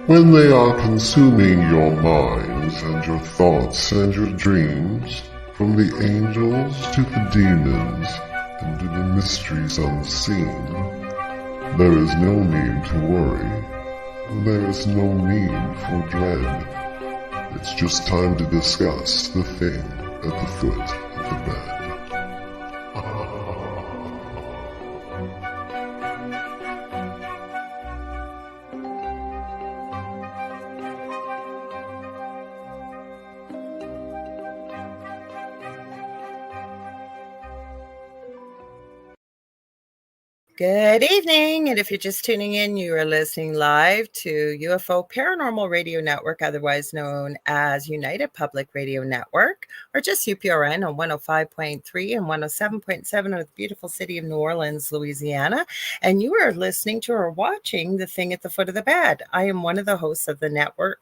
When they are consuming your minds and your thoughts and your dreams, from the angels to the demons and to the mysteries unseen, there is no need to worry. There is no need for dread. It's just time to discuss the thing at the foot of the bed. Good evening, and if you're just tuning in, you are listening live to UFO Paranormal Radio Network, otherwise known as United Public Radio Network, or just UPRN on 105.3 and 107.7 of the beautiful city of New Orleans, Louisiana, and you are listening to or watching The Thing at the Foot of the Bed. I am one of the hosts of the network,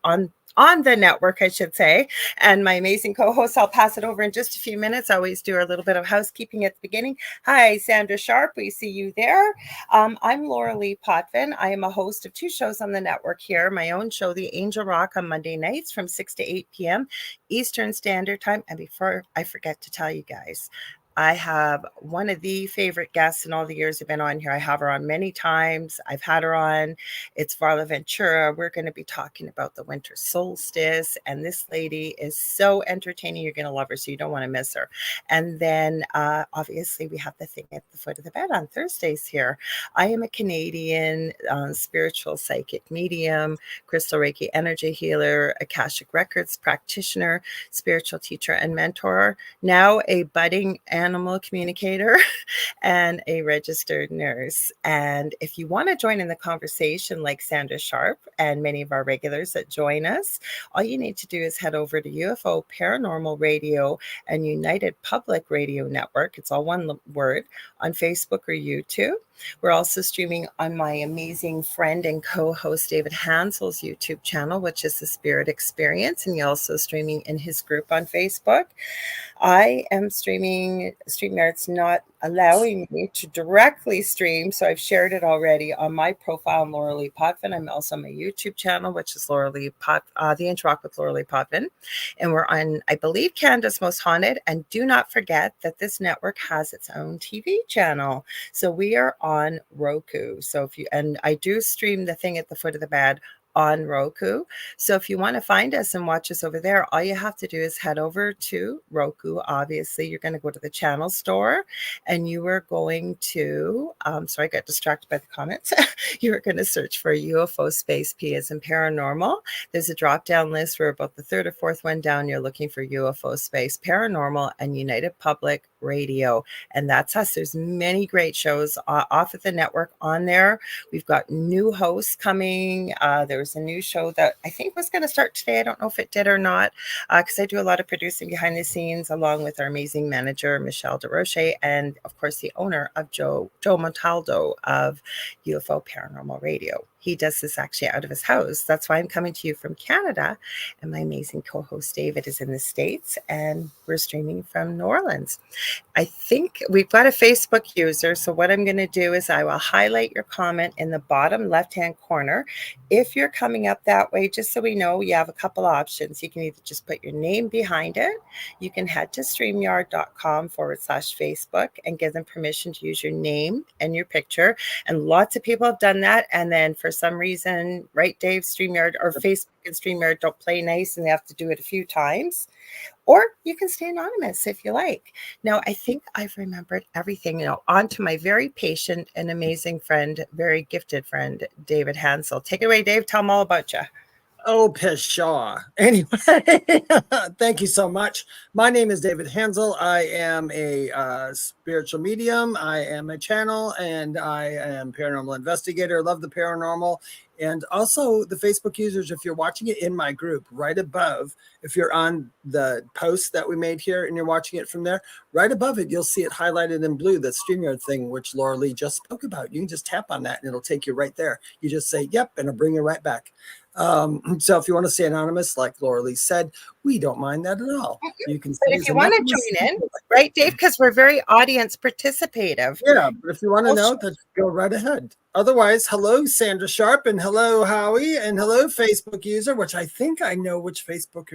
on the network, I should say. And my amazing co-host, I'll pass it over in just a few minutes. I always do a little bit of housekeeping at the beginning. Hi, Sandra Sharp. We see you there. I'm Lorilei Potvin. I am a host of two shows on the network here. My own show, The Angel Rock, on Monday nights from 6 to 8 p.m. Eastern Standard Time. And before I forget to tell you guys, I have one of the favorite guests in all the years I've been on here. I have her on many times. I've had her on. It's Varla Ventura. We're going to be talking about the winter solstice. And this lady is so entertaining. You're going to love her, so you don't want to miss her. And then, obviously, we have The Thing at the Foot of the Bed on Thursdays here. I am a Canadian spiritual psychic medium, crystal Reiki energy healer, Akashic Records practitioner, spiritual teacher and mentor, now a budding animal communicator and a registered nurse. And if you want to join in the conversation like Sandra Sharp and many of our regulars that join us, all you need to do is head over to UFO Paranormal Radio and United Public Radio Network. It's all one word, on Facebook or YouTube. We're also streaming on my amazing friend and co-host David Hanzel's YouTube channel, which is The Spirit Experience, and you're also streaming in his group on Facebook. I am streaming. StreamYard's not allowing me to directly stream, so I've shared it already on my profile, Lorilei Potvin. I'm also on my YouTube channel, which is The Angel Rock with Lorilei Potvin, and we're on, I believe, Canada's Most Haunted. And do not forget that this network has its own TV channel, so we are on Roku. So I do stream The Thing at the Foot of the Bed on Roku. So if you want to find us and watch us over there, all you have to do is head over to Roku. Obviously, you're going to go to the channel store and you are going to, sorry, I got distracted by the comments. You're going to search for UFO Space P as in paranormal. There's a drop down list. We're about the third or fourth one down. You're looking for UFO Space Paranormal and United Public Radio. And that's us. There's many great shows off of the network on there. We've got new hosts coming. There was a new show that I think was going to start today. I don't know if it did or not, because I do a lot of producing behind the scenes along with our amazing manager, Michelle DeRoche, and of course the owner of Joe Montaldo of UFO Paranormal Radio. He does this actually out of his house. That's why I'm coming to you from Canada. And my amazing co-host David is in the States, and we're streaming from New Orleans. I think we've got a Facebook user. So what I'm going to do is I will highlight your comment in the bottom left-hand corner. If you're coming up that way, just so we know, you have a couple options. You can either just put your name behind it. You can head to StreamYard.com/Facebook and give them permission to use your name and your picture. And lots of people have done that. And then for some reason, right, Dave, StreamYard or Facebook and StreamYard don't play nice and they have to do it a few times. Or you can stay anonymous if you like. Now, I think I've remembered everything, on to my very patient and amazing friend, very gifted friend, David Hanzel. Take it away, Dave. Tell them all about you. Oh, pshaw. Anyway, thank you so much. My name is David Hanzel. I am a spiritual medium. I am a channel, and I am paranormal investigator. Love the paranormal. And also the Facebook users, if you're watching it in my group, right above, if you're on the post that we made here and you're watching it from there, right above it, you'll see it highlighted in blue, the StreamYard thing, which Lorilei just spoke about. You can just tap on that and it'll take you right there. You just say, yep, and it'll bring you right back. So if you want to stay anonymous, like Lorilei said, we don't mind that at all. You can But if you want to join in, right, Dave, because we're very audience participative. Yeah, but if you want to know, then go right ahead. Otherwise, hello, Sandra Sharp, and hello, Howie, and hello, Facebook user, which I think I know which Facebook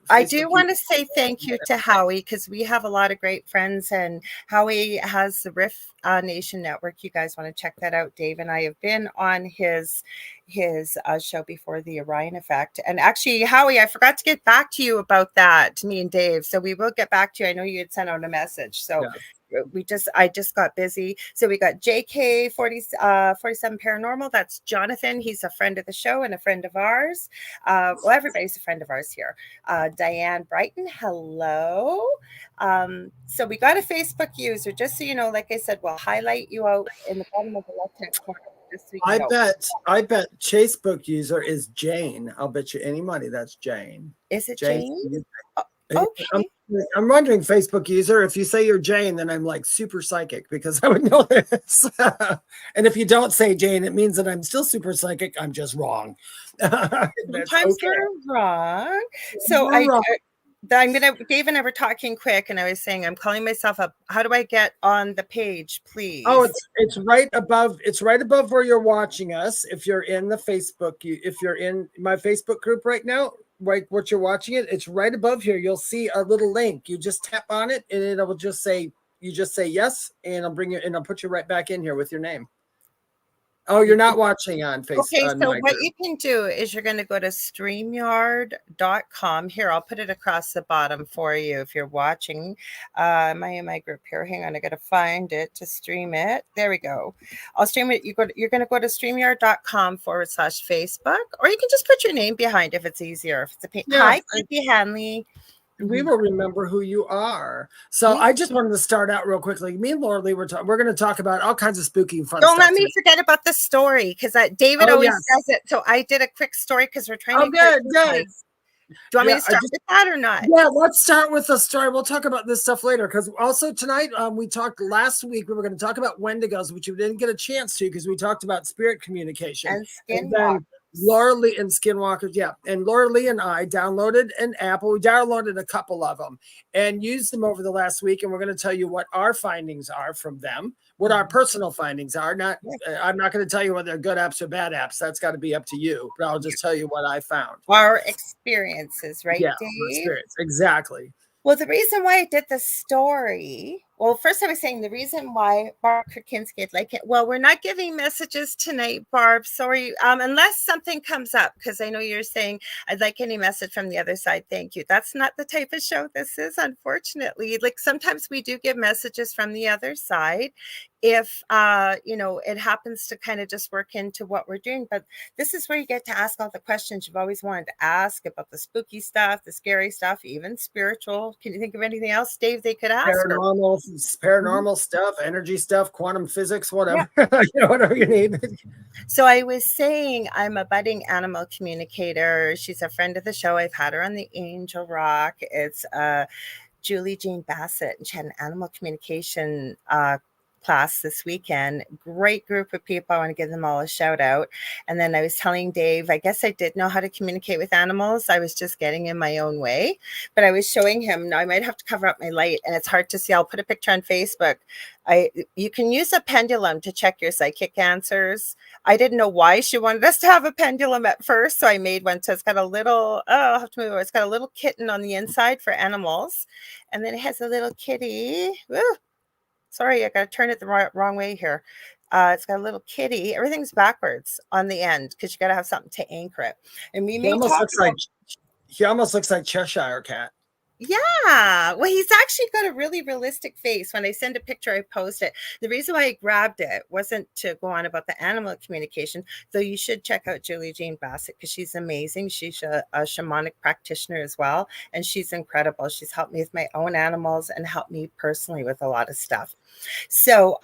I do want to say thank you to Howie, because we have a lot of great friends, and Howie has the Riff Nation Network. You guys want to check that out. Dave and I have been on his show before, the Orion Effect. And actually, Howie, I forgot to get back to you about that, to me and Dave. So we will get back to you. I know you had sent out a message. So I just got busy. So we got JK 47 Paranormal. That's Jonathan. He's a friend of the show and a friend of ours. Well, everybody's a friend of ours here. Diane Brighton, hello. So we got a Facebook user. Just so you know, like I said, we'll highlight you out in the bottom of the left-hand corner. So I bet Facebook user is Jane. I'll bet you any money that's Jane. Is it Jane? Okay. I'm wondering, Facebook user, if you say you're Jane, then I'm like super psychic, because I would know this. And if you don't say Jane, it means that I'm still super psychic. I'm just wrong. Sometimes you're wrong. So Dave and I were talking quick, and I was saying, I'm calling myself up. How do I get on the page, please? Oh, it's right above. It's right above where you're watching us. If you're in the Facebook, if you're in my Facebook group right now, right, what you're watching it's right above here. You'll see a little link. You just tap on it, and it will just say, you just say yes, and I'll bring you, and I'll put you right back in here with your name. Oh, you're not watching on Facebook. Okay, so what you can do is you're going to go to StreamYard.com. Here, I'll put it across the bottom for you if you're watching. Am I in my group here? Hang on, I got to find it to stream it. There we go. I'll stream it. You're going to go to StreamYard.com/Facebook, or you can just put your name behind if it's easier. If it's a pain. Hi, Kitty Hanley. We will remember who you are. So I just wanted to start out real quickly. Me and Lorilei, we're going to talk about all kinds of spooky and fun stuff. Don't let me forget about the story, because David always does it. So I did a quick story because we're trying to. Good. Do you want me to start with that or not? Yeah, let's start with the story. We'll talk about this stuff later, because also tonight we talked last week. We were going to talk about Wendigos, which we didn't get a chance to because we talked about spirit communication and skinwalkers. Lorilei and Skinwalkers, and Lorilei and I downloaded an app. We downloaded a couple of them and used them over the last week, and we're going to tell you what our findings are from them, what our personal findings are. I'm not going to tell you whether they're good apps or bad apps. That's got to be up to you, but I'll just tell you what I found. Our experiences, right, Dave? Experience. Exactly. Well, the reason why I did the story, first I was saying the reason why Barb Krakinski would like it. Well, we're not giving messages tonight, Barb. Sorry, unless something comes up, because I know you're saying I'd like any message from the other side. Thank you. That's not the type of show this is, unfortunately. Like sometimes we do give messages from the other side if it happens to kind of just work into what we're doing. But this is where you get to ask all the questions you've always wanted to ask about the spooky stuff, the scary stuff, even spiritual. Can you think of anything else, Dave, they could ask? Paranormal stuff, energy stuff, quantum physics, whatever. Whatever you need. So I was saying I'm a budding animal communicator. She's a friend of the show. I've had her on the Angel Rock. It's Julie Jean Bassett, and she had an animal communication class this weekend. Great group of people. I want to give them all a shout out. And then I was telling Dave, I guess I did know how to communicate with animals. I was just getting in my own way, but I was showing him. Now I might have to cover up my light and it's hard to see. I'll put a picture on Facebook. You can use a pendulum to check your psychic answers. I didn't know why she wanted us to have a pendulum at first, so I made one. So it's got a little, I'll have to move it. It's got a little kitten on the inside for animals. And then it has a little kitty. Woo. Sorry, I got to turn it the wrong way here. It's got a little kitty. Everything's backwards on the end because you got to have something to anchor it. And he almost looks like Cheshire Cat. Yeah. Well, he's actually got a really realistic face. When I send a picture, I post it. The reason why I grabbed it wasn't to go on about the animal communication, though you should check out Julie Jean Bassett because she's amazing. She's a shamanic practitioner as well, and she's incredible. She's helped me with my own animals and helped me personally with a lot of stuff. So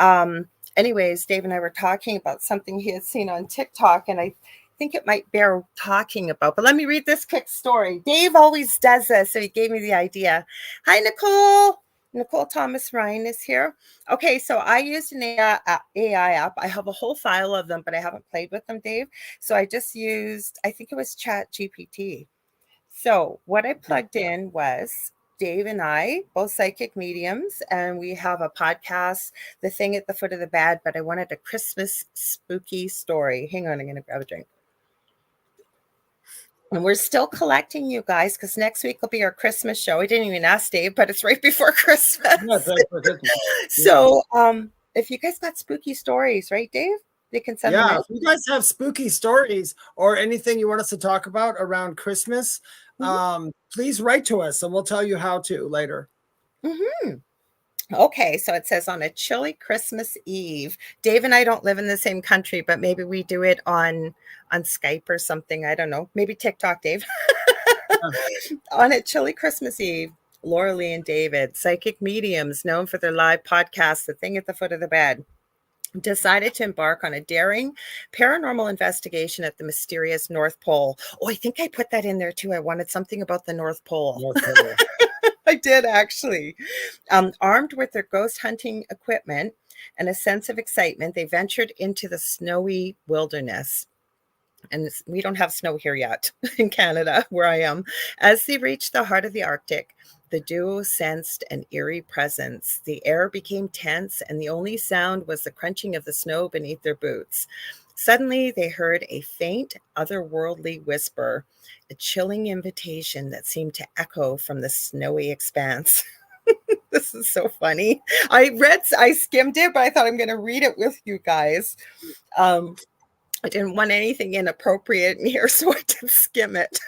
anyways, Dave and I were talking about something he had seen on TikTok, and I think it might bear talking about, but let me read this quick story. Dave always does this, so he gave me the idea. Hi, Nicole. Nicole Thomas Ryan is here. Okay, so I used an AI app. I have a whole file of them, but I haven't played with them, Dave. So I just used, I think it was Chat GPT. So what I plugged in was Dave and I, both psychic mediums, and we have a podcast, The Thing at the Foot of the Bed, but I wanted a Christmas spooky story. Hang on, I'm going to grab a drink. And we're still collecting, you guys, because next week will be our Christmas show. I didn't even ask Dave, but it's right before Christmas. So if you guys got spooky stories, right, Dave? They can send them in. If you guys have spooky stories or anything you want us to talk about around Christmas, please write to us and we'll tell you how to later. Okay, so it says on a chilly Christmas Eve. Dave and I don't live in the same country, but maybe we do it on Skype or something. I don't know. Maybe TikTok, Dave. On a chilly Christmas Eve, Lorilei and David, psychic mediums known for their live podcast, The Thing at the Foot of the Bed, decided to embark on a daring paranormal investigation at the mysterious North Pole. Oh, I think I put that in there too. I wanted something about the North Pole. I did actually. Armed with their ghost hunting equipment and a sense of excitement, they ventured into the snowy wilderness. And we don't have snow here yet in Canada, where I am. As they reached the heart of the Arctic, the duo sensed an eerie presence. The air became tense, and the only sound was the crunching of the snow beneath their boots. Suddenly, they heard a faint, otherworldly whisper, a chilling invitation that seemed to echo from the snowy expanse. This is so funny. I skimmed it, but I thought I'm going to read it with you guys. I didn't want anything inappropriate in here, so I did skim it.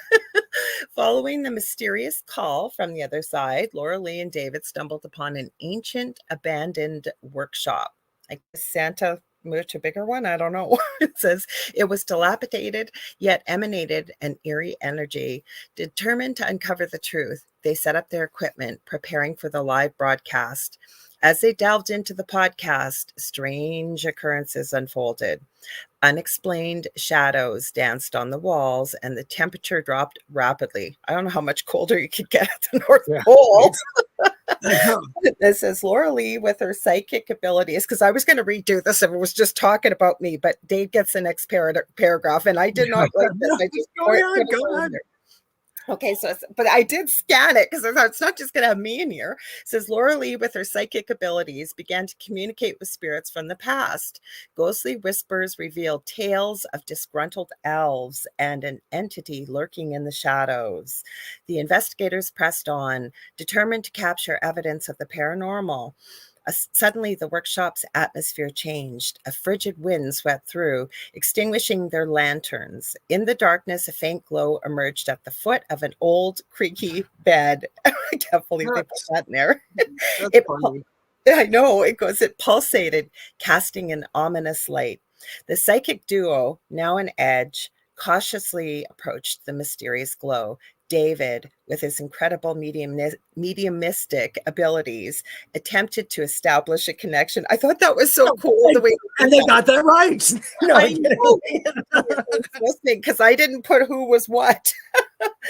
Following the mysterious call from the other side, Lorilei and David stumbled upon an ancient, abandoned workshop. I guess Santa moved to a bigger one. I don't know. It says it was dilapidated, yet emanated an eerie energy. Determined to uncover the truth, they set up their equipment, preparing for the live broadcast. As they delved into the podcast, strange occurrences unfolded. Unexplained shadows danced on the walls, and the temperature dropped rapidly. I don't know how much colder you could get at the North Pole. This is Lorilei with her psychic abilities, because I was going to redo this if it was just talking about me, but Dave gets the next paragraph, and I did not like this. I just go ahead. Okay, but I did scan it because I thought it's not just going to have me in here. It says Lorilei, with her psychic abilities, began to communicate with spirits from the past. Ghostly whispers revealed tales of disgruntled elves and an entity lurking in the shadows. The investigators pressed on, determined to capture evidence of the paranormal. Suddenly, the workshop's atmosphere changed. A frigid wind swept through, extinguishing their lanterns. In the darkness, a faint glow emerged at the foot of an old, creaky bed. I can't believe they put that in there. I know, it pulsated, casting an ominous light. The psychic duo, now on edge, cautiously approached the mysterious glow. David, with his incredible mediumistic abilities, attempted to establish a connection. I thought that was so cool. And they got that right. I know. Because I didn't put who was what.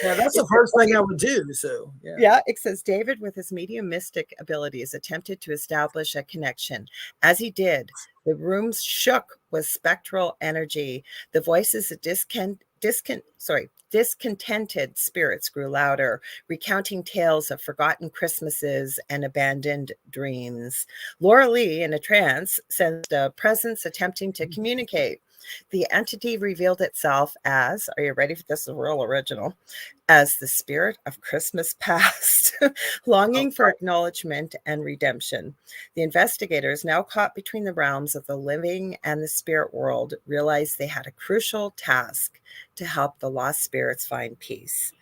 Yeah, that's the first thing I would do. So yeah, it says David, with his mediumistic abilities, attempted to establish a connection. As he did, the room shook with spectral energy. The voices of discontented spirits grew louder, recounting tales of forgotten Christmases and abandoned dreams. Lorilei, in a trance, sensed a presence attempting to communicate. The entity revealed itself as, are you ready for this? Is real original, as the spirit of Christmas past, longing for acknowledgement and redemption. The investigators, now caught between the realms of the living and the spirit world, realized they had a crucial task to help the lost spirits find peace.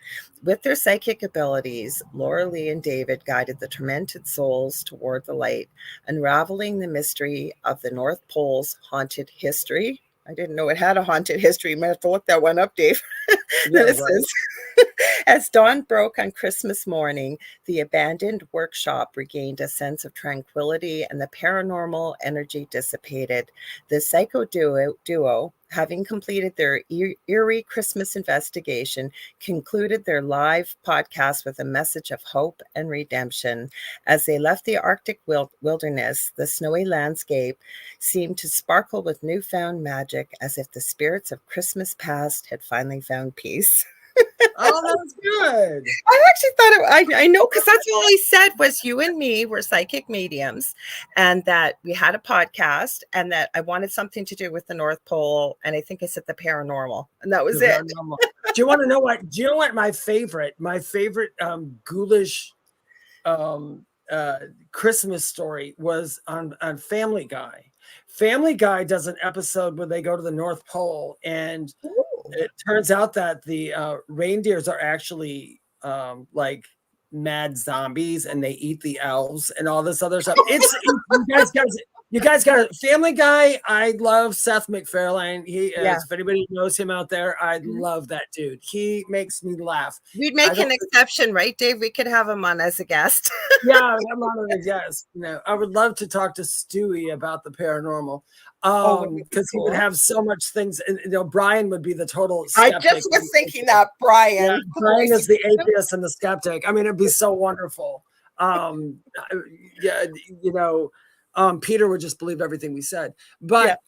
With their psychic abilities, Lorilei and David guided the tormented souls toward the light, unraveling the mystery of the North Pole's haunted history. I didn't know it had a haunted history. You might have to look that one up, Dave. Then it says, As dawn broke on Christmas morning, the abandoned workshop regained a sense of tranquility and the paranormal energy dissipated. The psycho duo, having completed their eerie Christmas investigation, concluded their live podcast with a message of hope and redemption. As they left the Arctic wilderness, the snowy landscape seemed to sparkle with newfound magic, as if the spirits of Christmas past had finally found peace. Oh, that's good. I actually thought I know, because that's all he said was you and me were psychic mediums, and that we had a podcast, and that I wanted something to do with the North Pole, and I think I said the paranormal, and that was it. Do you want to know what? Do you know what my favorite ghoulish Christmas story was on Family Guy. Family Guy does an episode where they go to the North Pole, and it turns out that the reindeers are actually like mad zombies, and they eat the elves and all this other stuff. You guys got it. Family Guy. I love Seth MacFarlane. He is, if anybody knows him out there, I love that dude. He makes me laugh. We'd make an exception, right, Dave? We could have him on as a guest. Yeah, I'm on as a guest. I would love to talk to Stewie about the paranormal. Because he would have so much things, and Brian would be the total skeptic. I just was thinking that Brian. Yeah, Brian is the atheist and the skeptic. I mean, it'd be so wonderful. Peter would just believe everything we said. But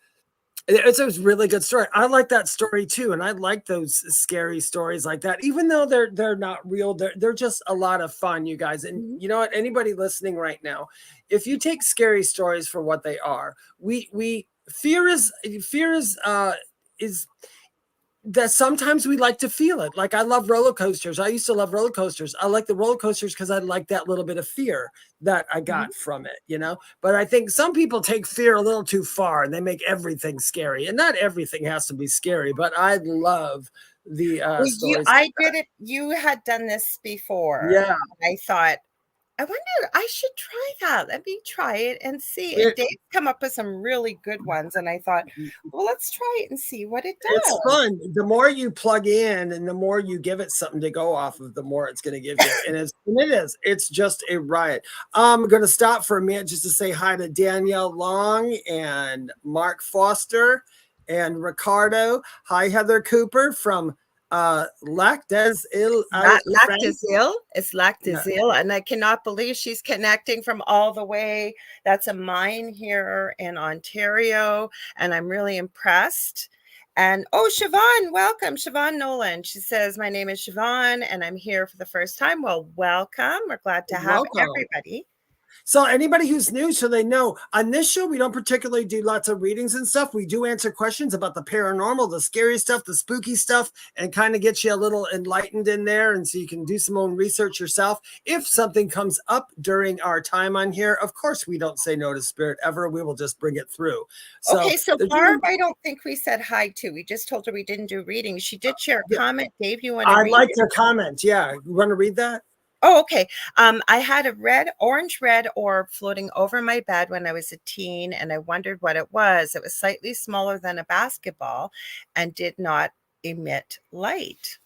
it's a really good story. I like that story too, and I like those scary stories like that. Even though they're not real, they're just a lot of fun, you guys. And you know what? Anybody listening right now, if you take scary stories for what they are, fear is that sometimes we like to feel it. Like, I love roller coasters. I used to love roller coasters. I like the roller coasters because I like that little bit of fear that I got from it, But I think some people take fear a little too far, and they make everything scary. And not everything has to be scary, but I love the stories. You had done this before. Yeah. I thought, I wonder, I should try that. Let me try it and see. And Dave's come up with some really good ones. And I thought, well, let's try it and see what it does. It's fun. The more you plug in and the more you give it something to go off of, the more it's going to give you. And it's just a riot. I'm going to stop for a minute just to say hi to Danielle Long and Mark Foster and Ricardo. Hi, Heather Cooper from Lactazil. It's Lactazil, and I cannot believe she's connecting from all the way. That's a mine here in Ontario, and I'm really impressed. And Siobhan, welcome, Siobhan Nolan. She says, my name is Siobhan, and I'm here for the first time. Well, welcome. We're glad to have everybody. So anybody who's new, so they know, on this show, we don't particularly do lots of readings and stuff. We do answer questions about the paranormal, the scary stuff, the spooky stuff, and kind of get you a little enlightened in there. And so you can do some own research yourself. If something comes up during our time on here, of course, we don't say no to spirit ever. We will just bring it through. So Barb, I don't think we said hi to. We just told her we didn't do readings. She did share a comment. Dave, you want to read it? I'd like to comment. Yeah. You want to read that? Oh, okay. I had a orange red orb floating over my bed when I was a teen, and I wondered what it was. It was slightly smaller than a basketball and did not emit light.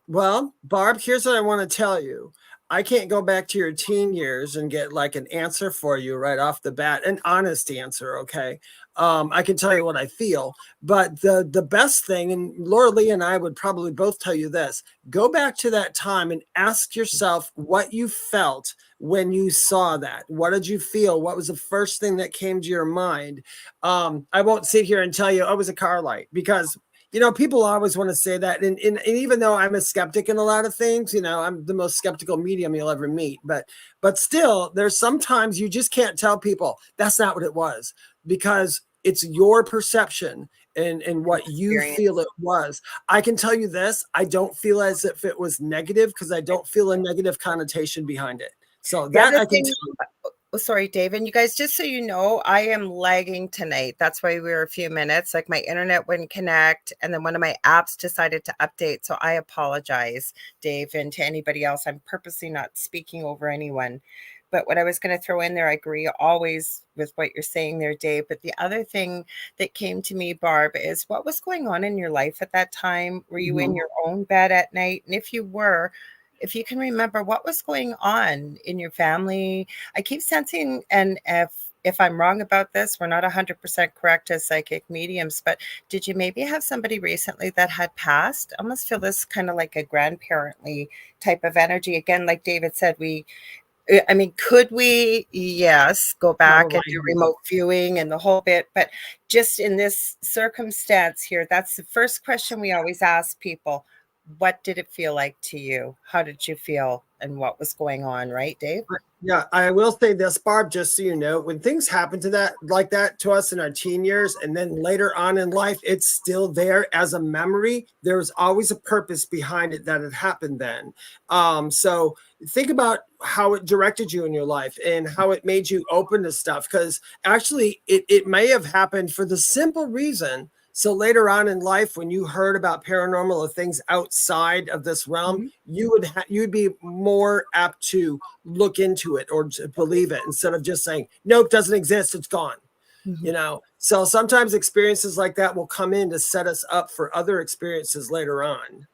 Well, Barb, here's what I want to tell you. I can't go back to your teen years and get like an answer for you right off the bat, an honest answer, okay? I can tell you what I feel, but the best thing, and Lorilei and I would probably both tell you this, go back to that time and ask yourself what you felt when you saw that. What did you feel? What was the first thing that came to your mind? I won't sit here and tell you, oh, it was a car light, because people always want to say that. And even though I'm a skeptic in a lot of things, I'm the most skeptical medium you'll ever meet. But still, there's sometimes you just can't tell people that's not what it was, because it's your perception and what you feel it was. I can tell you this, I don't feel as if it was negative, because I don't feel a negative connotation behind it. So that I can tell you. Sorry, Dave. And you guys, just so you know, I am lagging tonight. That's why we were a few minutes. Like, my internet wouldn't connect, and then one of my apps decided to update. So I apologize, Dave, and to anybody else. I'm purposely not speaking over anyone. But what I was going to throw in there, I agree always with what you're saying there, Dave. But the other thing that came to me, Barb, is what was going on in your life at that time? Were you in your own bed at night? And if you were, if you can remember what was going on in your family. I keep sensing, and if I'm wrong about this, we're not 100% correct as psychic mediums, but did you maybe have somebody recently that had passed? I almost feel this kind of like a grandparently type of energy. Again, like David said, I mean, could we? Yes, go back and do remote viewing and the whole bit. But just in this circumstance here, that's the first question we always ask people. What did it feel like to you? How did you feel? And what was going on, right, Dave? Yeah, I will say this, Barb, just so you know, when things happen to that, like that to us in our teen years, and then later on in life, it's still there as a memory. There's always a purpose behind it that it happened then. So think about how it directed you in your life and how it made you open to stuff. Because actually, it may have happened for the simple reason. So later on in life, when you heard about paranormal or things outside of this realm, you'd be more apt to look into it or to believe it instead of just saying, nope, doesn't exist, it's gone. You know, so sometimes experiences like that will come in to set us up for other experiences later on.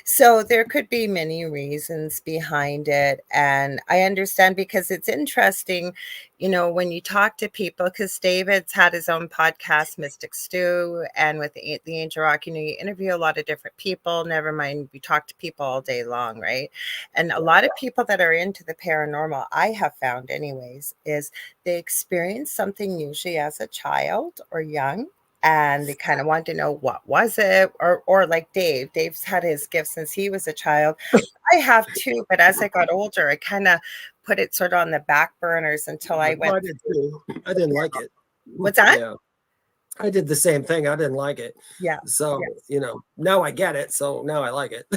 So there could be many reasons behind it. And I understand, because it's interesting, you know, when you talk to people, because David's had his own podcast, Mystic Stew, and with the Angel Rock, you know, you interview a lot of different people. Never mind, we talk to people all day long, right? And a lot of people that are into the paranormal, I have found anyways, is they experience something usually as a child or young, and they kind of want to know what was it, or like Dave's had his gifts since he was a child. I have too, but as I got older, I kind of put it sort of on the back burners until I went. I did too. I didn't like it. What's that? Yeah, I did the same thing. I didn't like it. Yeah. So, you know, now I get it. So now I like it.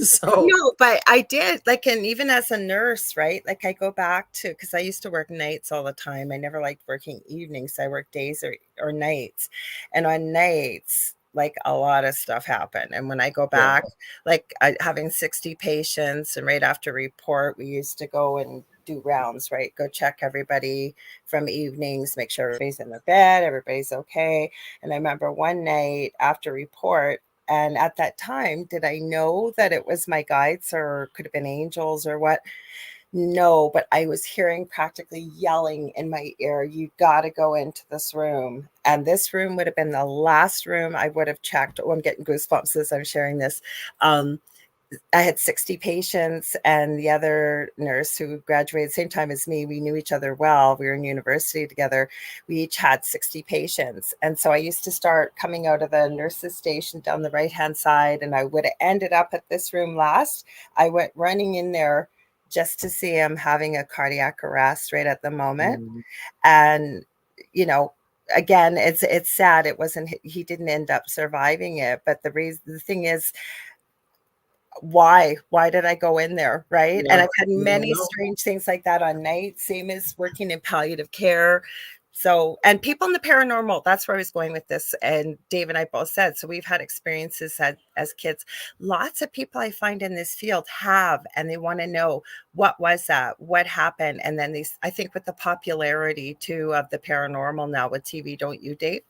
So No, but I did, like, and even as a nurse, right? Like I go back to, because I used to work nights all the time. I never liked working evenings. I worked days or nights. And on nights, like a lot of stuff happened. And when I go back, like having 60 patients, and right after report, we used to go and do rounds, right? Go check everybody from evenings, make sure everybody's in their bed, everybody's okay. And I remember one night after report, and at that time, did I know that it was my guides or could have been angels or what? No, but I was hearing practically yelling in my ear, you got to go into this room. And this room would have been the last room I would have checked. Oh, I'm getting goosebumps as I'm sharing this. I had 60 patients, and the other nurse who graduated same time as me, we knew each other well. We were in university together. We each had 60 patients. And so I used to start coming out of the nurses station down the right-hand side, and I would have ended up at this room last. I went running in there just to see him having a cardiac arrest right at the moment. And, you know, again, it's sad. It wasn't, he didn't end up surviving it. But the thing is, why did I go in there, right? And I've had many strange things like that on night, same as working in palliative care. So, and people in the paranormal, that's where I was going with this. And Dave and I both said, so we've had experiences as kids. Lots of people I find in this field have, and they want to know, what was that? What happened? And then I think with the popularity too of the paranormal now with TV, don't you, Dave?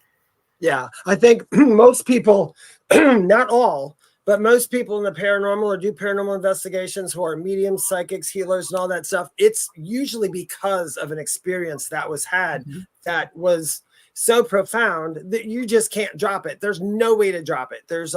yeah, I think most people, not all, but most people in the paranormal or do paranormal investigations who are mediums, psychics, healers, and all that stuff, it's usually because of an experience that was had that was so profound that you just can't drop it. There's no way to drop it. There's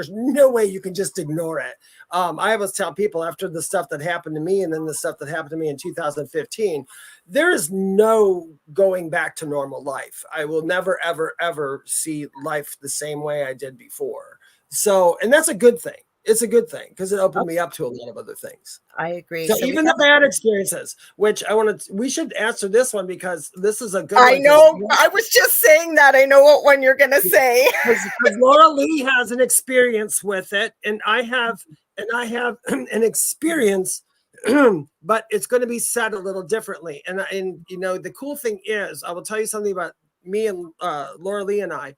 no way you can just ignore it. I always tell people, after the stuff that happened to me and then the stuff that happened to me in 2015, there is no going back to normal life. I will never, ever, ever see life the same way I did before. So, and that's a good thing. It's a good thing because it opened me up to a lot of other things. I agree. So even the bad experiences, which we should answer this one because this is a good one. I know. I was just saying that. I know what one you're going to say. Because Lorilei has an experience with it, and I have an experience, but it's going to be said a little differently. And you know, the cool thing is, I will tell you something about me and Lorilei and I.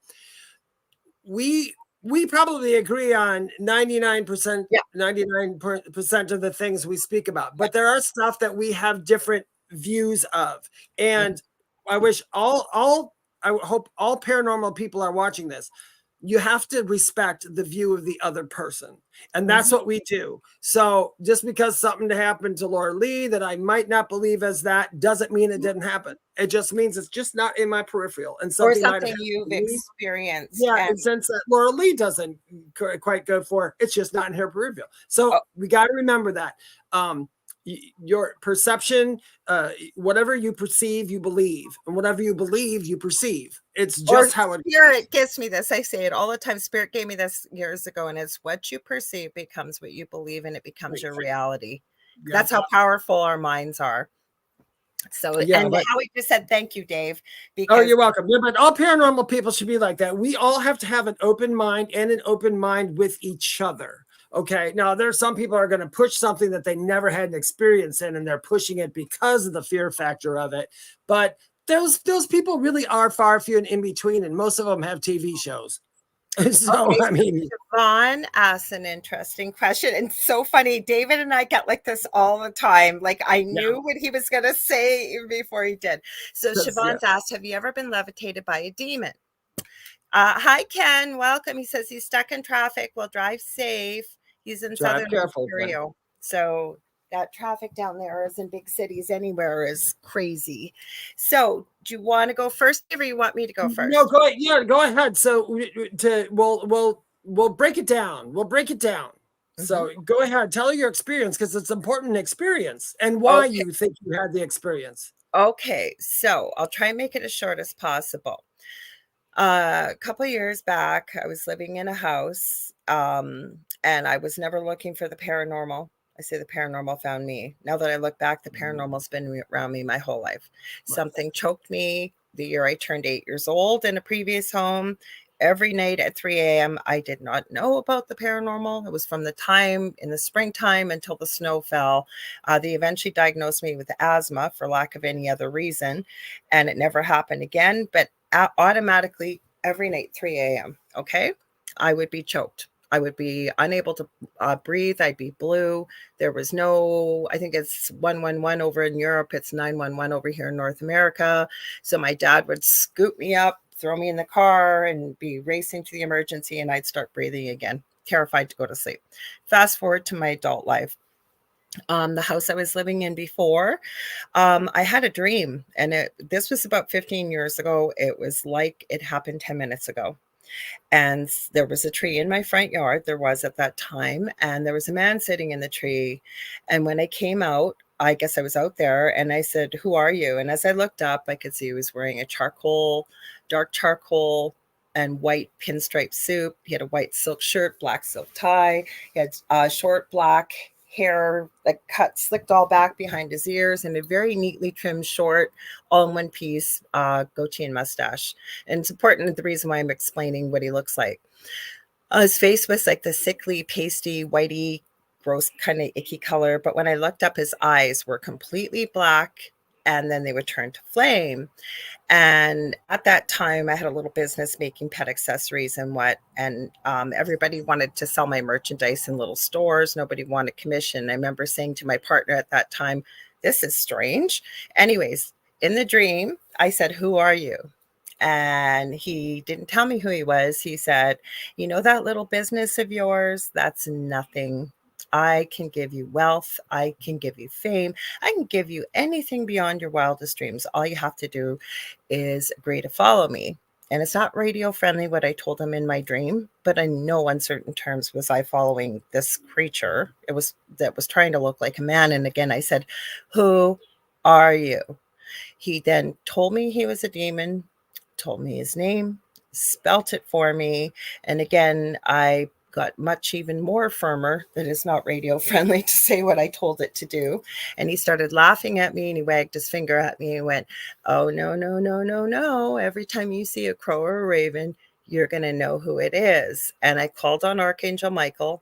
We we probably agree on 99%, Yeah. 99% of the things we speak about, but there are stuff that we have different views of. And I wish I hope all paranormal people are watching this. You have to respect the view of the other person. And that's what we do. So just because something happened to Lorilei that I might not believe as that doesn't mean it didn't happen. It just means it's just not in my peripheral. And Or something might have something happened you've to me. experienced. Yeah, And and since Lorilei doesn't quite go for, it's just not in her peripheral. So we got to remember that. Your perception, whatever you perceive, you believe, and whatever you believe, you perceive. It's just how it Spirit gives me this. I say it all the time. Spirit gave me this years ago, and it's what you perceive becomes what you believe, and it becomes your reality. Yeah. That's how powerful our minds are. So, Yeah, and but Howie just said, thank you, Dave. oh, Because you're welcome. Yeah, but all paranormal people should be like that. We all have to have an open mind and an open mind with each other. Okay. Now, there's some people are going to push something that they never had an experience in, and they're pushing it because of the fear factor of it. But those people really are far few and in between, and most of them have TV shows. So, okay, I mean, Siobhan asked an interesting question. And so funny. David and I get like this all the time. Like I knew what he was going to say even before he did. So Siobhan's asked, have you ever been levitated by a demon? Hi, Ken. Welcome. He says he's stuck in traffic. Will drive safe. He's in Southern Ontario. So that traffic down there is in big cities anywhere is crazy. So do you want to go first or you want me to go first? No, go ahead. Yeah, go ahead. So we'll break it down. We'll break it down. So go ahead, tell your experience because it's important experience and why you think you had the experience. Okay, so I'll try and make it as short as possible. A couple of years back, I was living in a house, and I was never looking for the paranormal. I say the paranormal found me. Now that I look back, the paranormal's been around me my whole life. Something choked me the year I turned 8 years old in a previous home. Every night at 3 a.m., I did not know about the paranormal. It was from the time in the springtime until the snow fell. They eventually diagnosed me with asthma for lack of any other reason, and it never happened again. But automatically, every night, 3 a.m., okay, I would be choked. I would be unable to breathe. I'd be blue. There was no, I think it's 111 over in Europe. It's 911 over here in North America. So my dad would scoop me up, throw me in the car and be racing to the emergency, and I'd start breathing again, terrified to go to sleep. Fast forward to my adult life. The house I was living in before, I had a dream, and this was about 15 years ago. It was like it happened 10 minutes ago. And there was a tree in my front yard. There was at that time. And there was a man sitting in the tree. And when I came out, I guess I was out there and I said, "Who are you?" And as I looked up, I could see he was wearing a dark charcoal and white pinstripe suit. He had a white silk shirt, black silk tie. He had short black hair like cut slicked all back behind his ears and a very neatly trimmed short all in one piece goatee and mustache. And it's important, the reason why I'm explaining what he looks like. His face was like the sickly pasty whitey gross kind of icky color, but when I looked up, his eyes were completely black and then they would turn to flame. And at that time, I had a little business making pet accessories and everybody wanted to sell my merchandise in little stores. Nobody wanted commission. I remember saying to my partner at that time, "This is strange." Anyways, in the dream, I said, "Who are you?" And he didn't tell me who he was. He said, "You know that little business of yours? That's nothing. I can give you wealth. I can give you fame. I can give you anything beyond your wildest dreams. All you have to do is agree to follow me." And it's not radio friendly what I told him in my dream, but in no uncertain terms was I following this creature. That was trying to look like a man. And again, I said, "Who are you?" He then told me he was a demon, told me his name, spelt it for me. And again, I got much even more firmer that it's not radio friendly to say what I told it to do. And he started laughing at me and he wagged his finger at me and went, "Oh, no, no, no, no, no. Every time you see a crow or a raven, you're going to know who it is." And I called on Archangel Michael.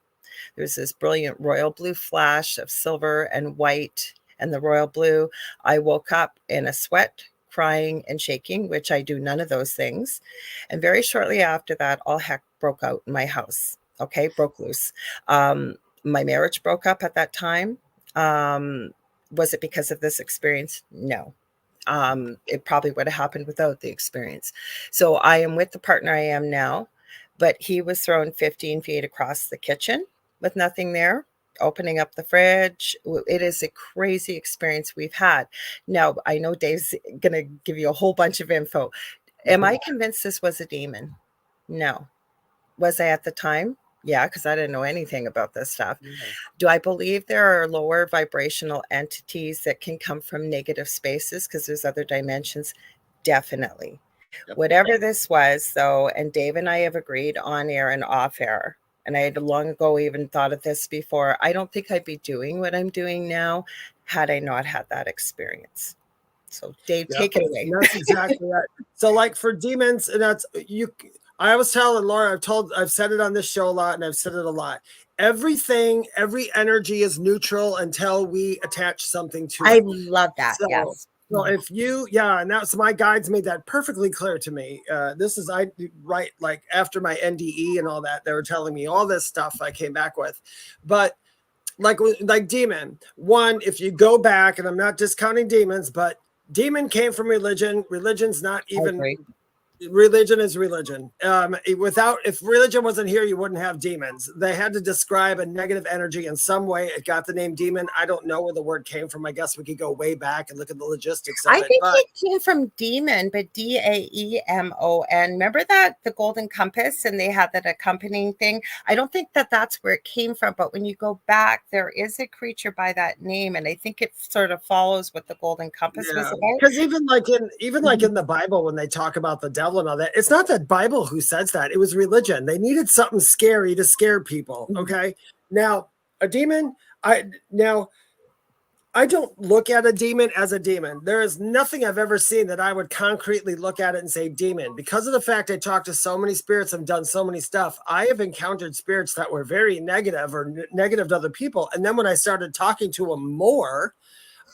There's this brilliant royal blue flash of silver and white and the royal blue. I woke up in a sweat, crying and shaking, which I do none of those things. And very shortly after that, all heck broke out in my house. Okay, broke loose. My marriage broke up at that time. Was it because of this experience? No. It probably would have happened without the experience. So I am with the partner I am now, but he was thrown 15 feet across the kitchen with nothing there, opening up the fridge. It is a crazy experience we've had. Now, I know Dave's going to give you a whole bunch of info. Am I convinced this was a demon? No. Was I at the time? Yeah, because I didn't know anything about this stuff. Yeah. Do I believe there are lower vibrational entities that can come from negative spaces because there's other dimensions? Definitely. Yep. Whatever this was, though, and Dave and I have agreed on air and off air, and I had long ago even thought of this before, I don't think I'd be doing what I'm doing now had I not had that experience. So Dave, take it away. That's exactly right. So like for demons, and that's I was telling Laura, I've said it on this show a lot, and I've said it a lot. Every energy is neutral until we attach something to it. I love that. So, yes. Well, if you, and that's my guides made that perfectly clear to me. Right, like after my NDE and all that, they were telling me all this stuff I came back with. But like demon, one, if you go back, and I'm not discounting demons, but demon came from religion. Religion's not even. Religion is religion. If religion wasn't here, you wouldn't have demons. They had to describe a negative energy in some way. It got the name demon. I don't know where the word came from. I guess we could go way back and look at the logistics of it. I think it came from demon, but DAEMON. Remember that the golden compass, and they had that accompanying thing. I don't think that's where it came from, but when you go back, there is a creature by that name, and I think it sort of follows what the golden compass was about. Because even like in the Bible, when they talk about the devil and all that, it's not the Bible who says that. It was religion. They needed something scary to scare people. Okay. Now a demon, I don't look at a demon as a demon. There is nothing I've ever seen that I would concretely look at it and say demon. Because of the fact I talked to so many spirits and done so many stuff, I have encountered spirits that were very negative or negative to other people. And then when I started talking to them more,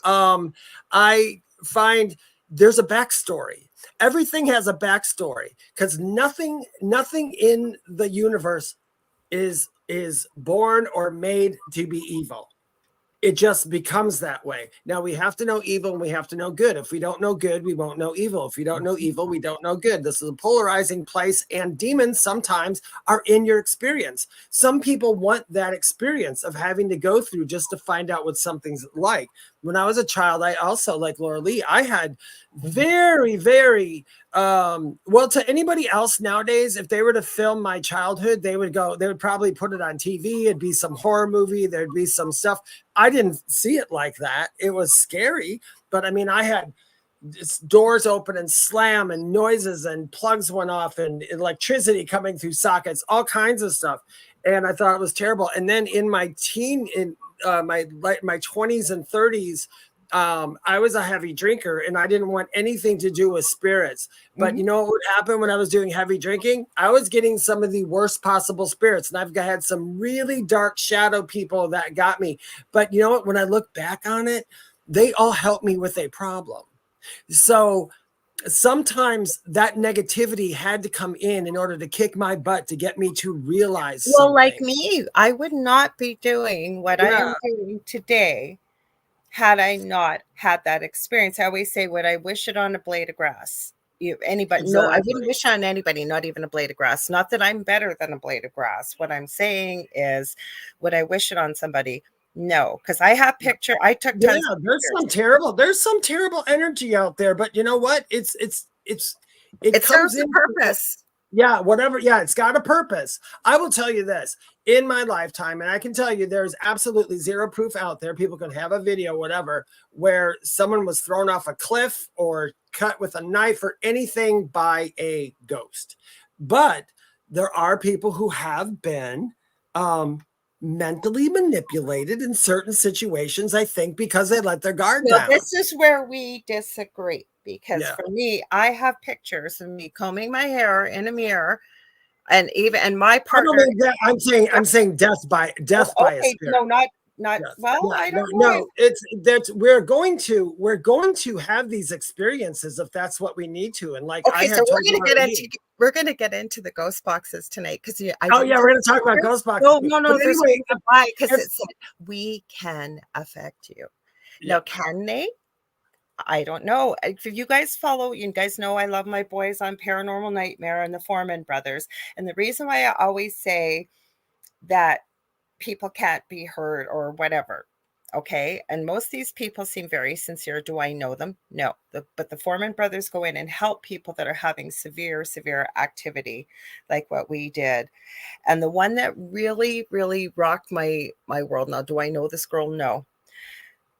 I find there's a backstory. Everything has a backstory, because nothing in the universe is born or made to be evil. It just becomes that way. Now we have to know evil and we have to know good. If we don't know good, we won't know evil. If we don't know evil, we don't know good. This is a polarizing place, and demons sometimes are in your experience. Some people want that experience of having to go through just to find out what something's like. When I was a child, I also, like Lorilei, I had very, very, to anybody else nowadays, if they were to film my childhood, they would probably put it on TV. It'd be some horror movie. There'd be some stuff. I didn't see it like that. It was scary, but I mean, I had doors open and slam and noises and plugs went off and electricity coming through sockets, all kinds of stuff. And I thought it was terrible. And then in my my 20s and 30s, I was a heavy drinker and I didn't want anything to do with spirits. But you know what would happen when I was doing heavy drinking? I was getting some of the worst possible spirits. And I've had some really dark shadow people that got me. But you know what? When I look back on it, they all helped me with a problem. So sometimes that negativity had to come in order to kick my butt to get me to realize something. Like me, I would not be doing what I am doing today had I not had that experience. I always say, would I wish it on a blade of grass? Anybody? Exactly. No, I wouldn't wish on anybody, not even a blade of grass. Not that I'm better than a blade of grass. What I'm saying is, would I wish it on somebody? No, because I have picture. I took tons of pictures. There's some terrible energy out there, but you know what? It serves a purpose. Yeah, whatever. Yeah, it's got a purpose. I will tell you this in my lifetime, and I can tell you there's absolutely zero proof out there. People can have a video, whatever, where someone was thrown off a cliff or cut with a knife or anything by a ghost. But there are people who have been mentally manipulated in certain situations, I think, because they let their guard down. This is where we disagree, because for me, I have pictures of me combing my hair in a mirror, and my partner. I'm saying death by a spirit. No, Not Yes. well, Yeah, I no, don't know. we're going to have these experiences if that's what we need to. And like I Okay, so had told Lorilei, we're gonna get into the ghost boxes tonight because I oh didn't. yeah, we're going to talk about ghost boxes. No, no, But no. There's a anyway, reason why, because if, it said we can affect you. yeah, Now, can they? I don't know. If you guys follow, you guys know I love my boys on Paranormal Nightmare and the Foreman Brothers. And the reason why I always say that people can't be heard or whatever. Okay. And most of these people seem very sincere. Do I know them? No. But the Foreman Brothers go in and help people that are having severe, severe activity like what we did. And the one that really, really rocked my world. Now, do I know this girl? No.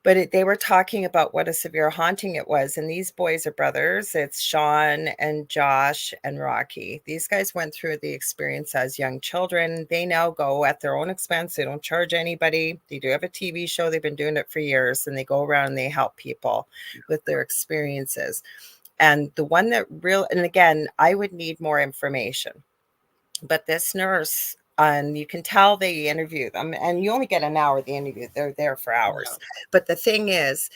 But they were talking about what a severe haunting it was. And these boys are brothers. It's Sean and Josh and Rocky. These guys went through the experience as young children. They now go at their own expense. They don't charge anybody. They do have a TV show. They've been doing it for years. And they go around and they help people with their experiences. And the one that and again, I would need more information. But this nurse, and you can tell they interview them, and you only get an hour of the interview. They're there for hours. yeah, But the thing is,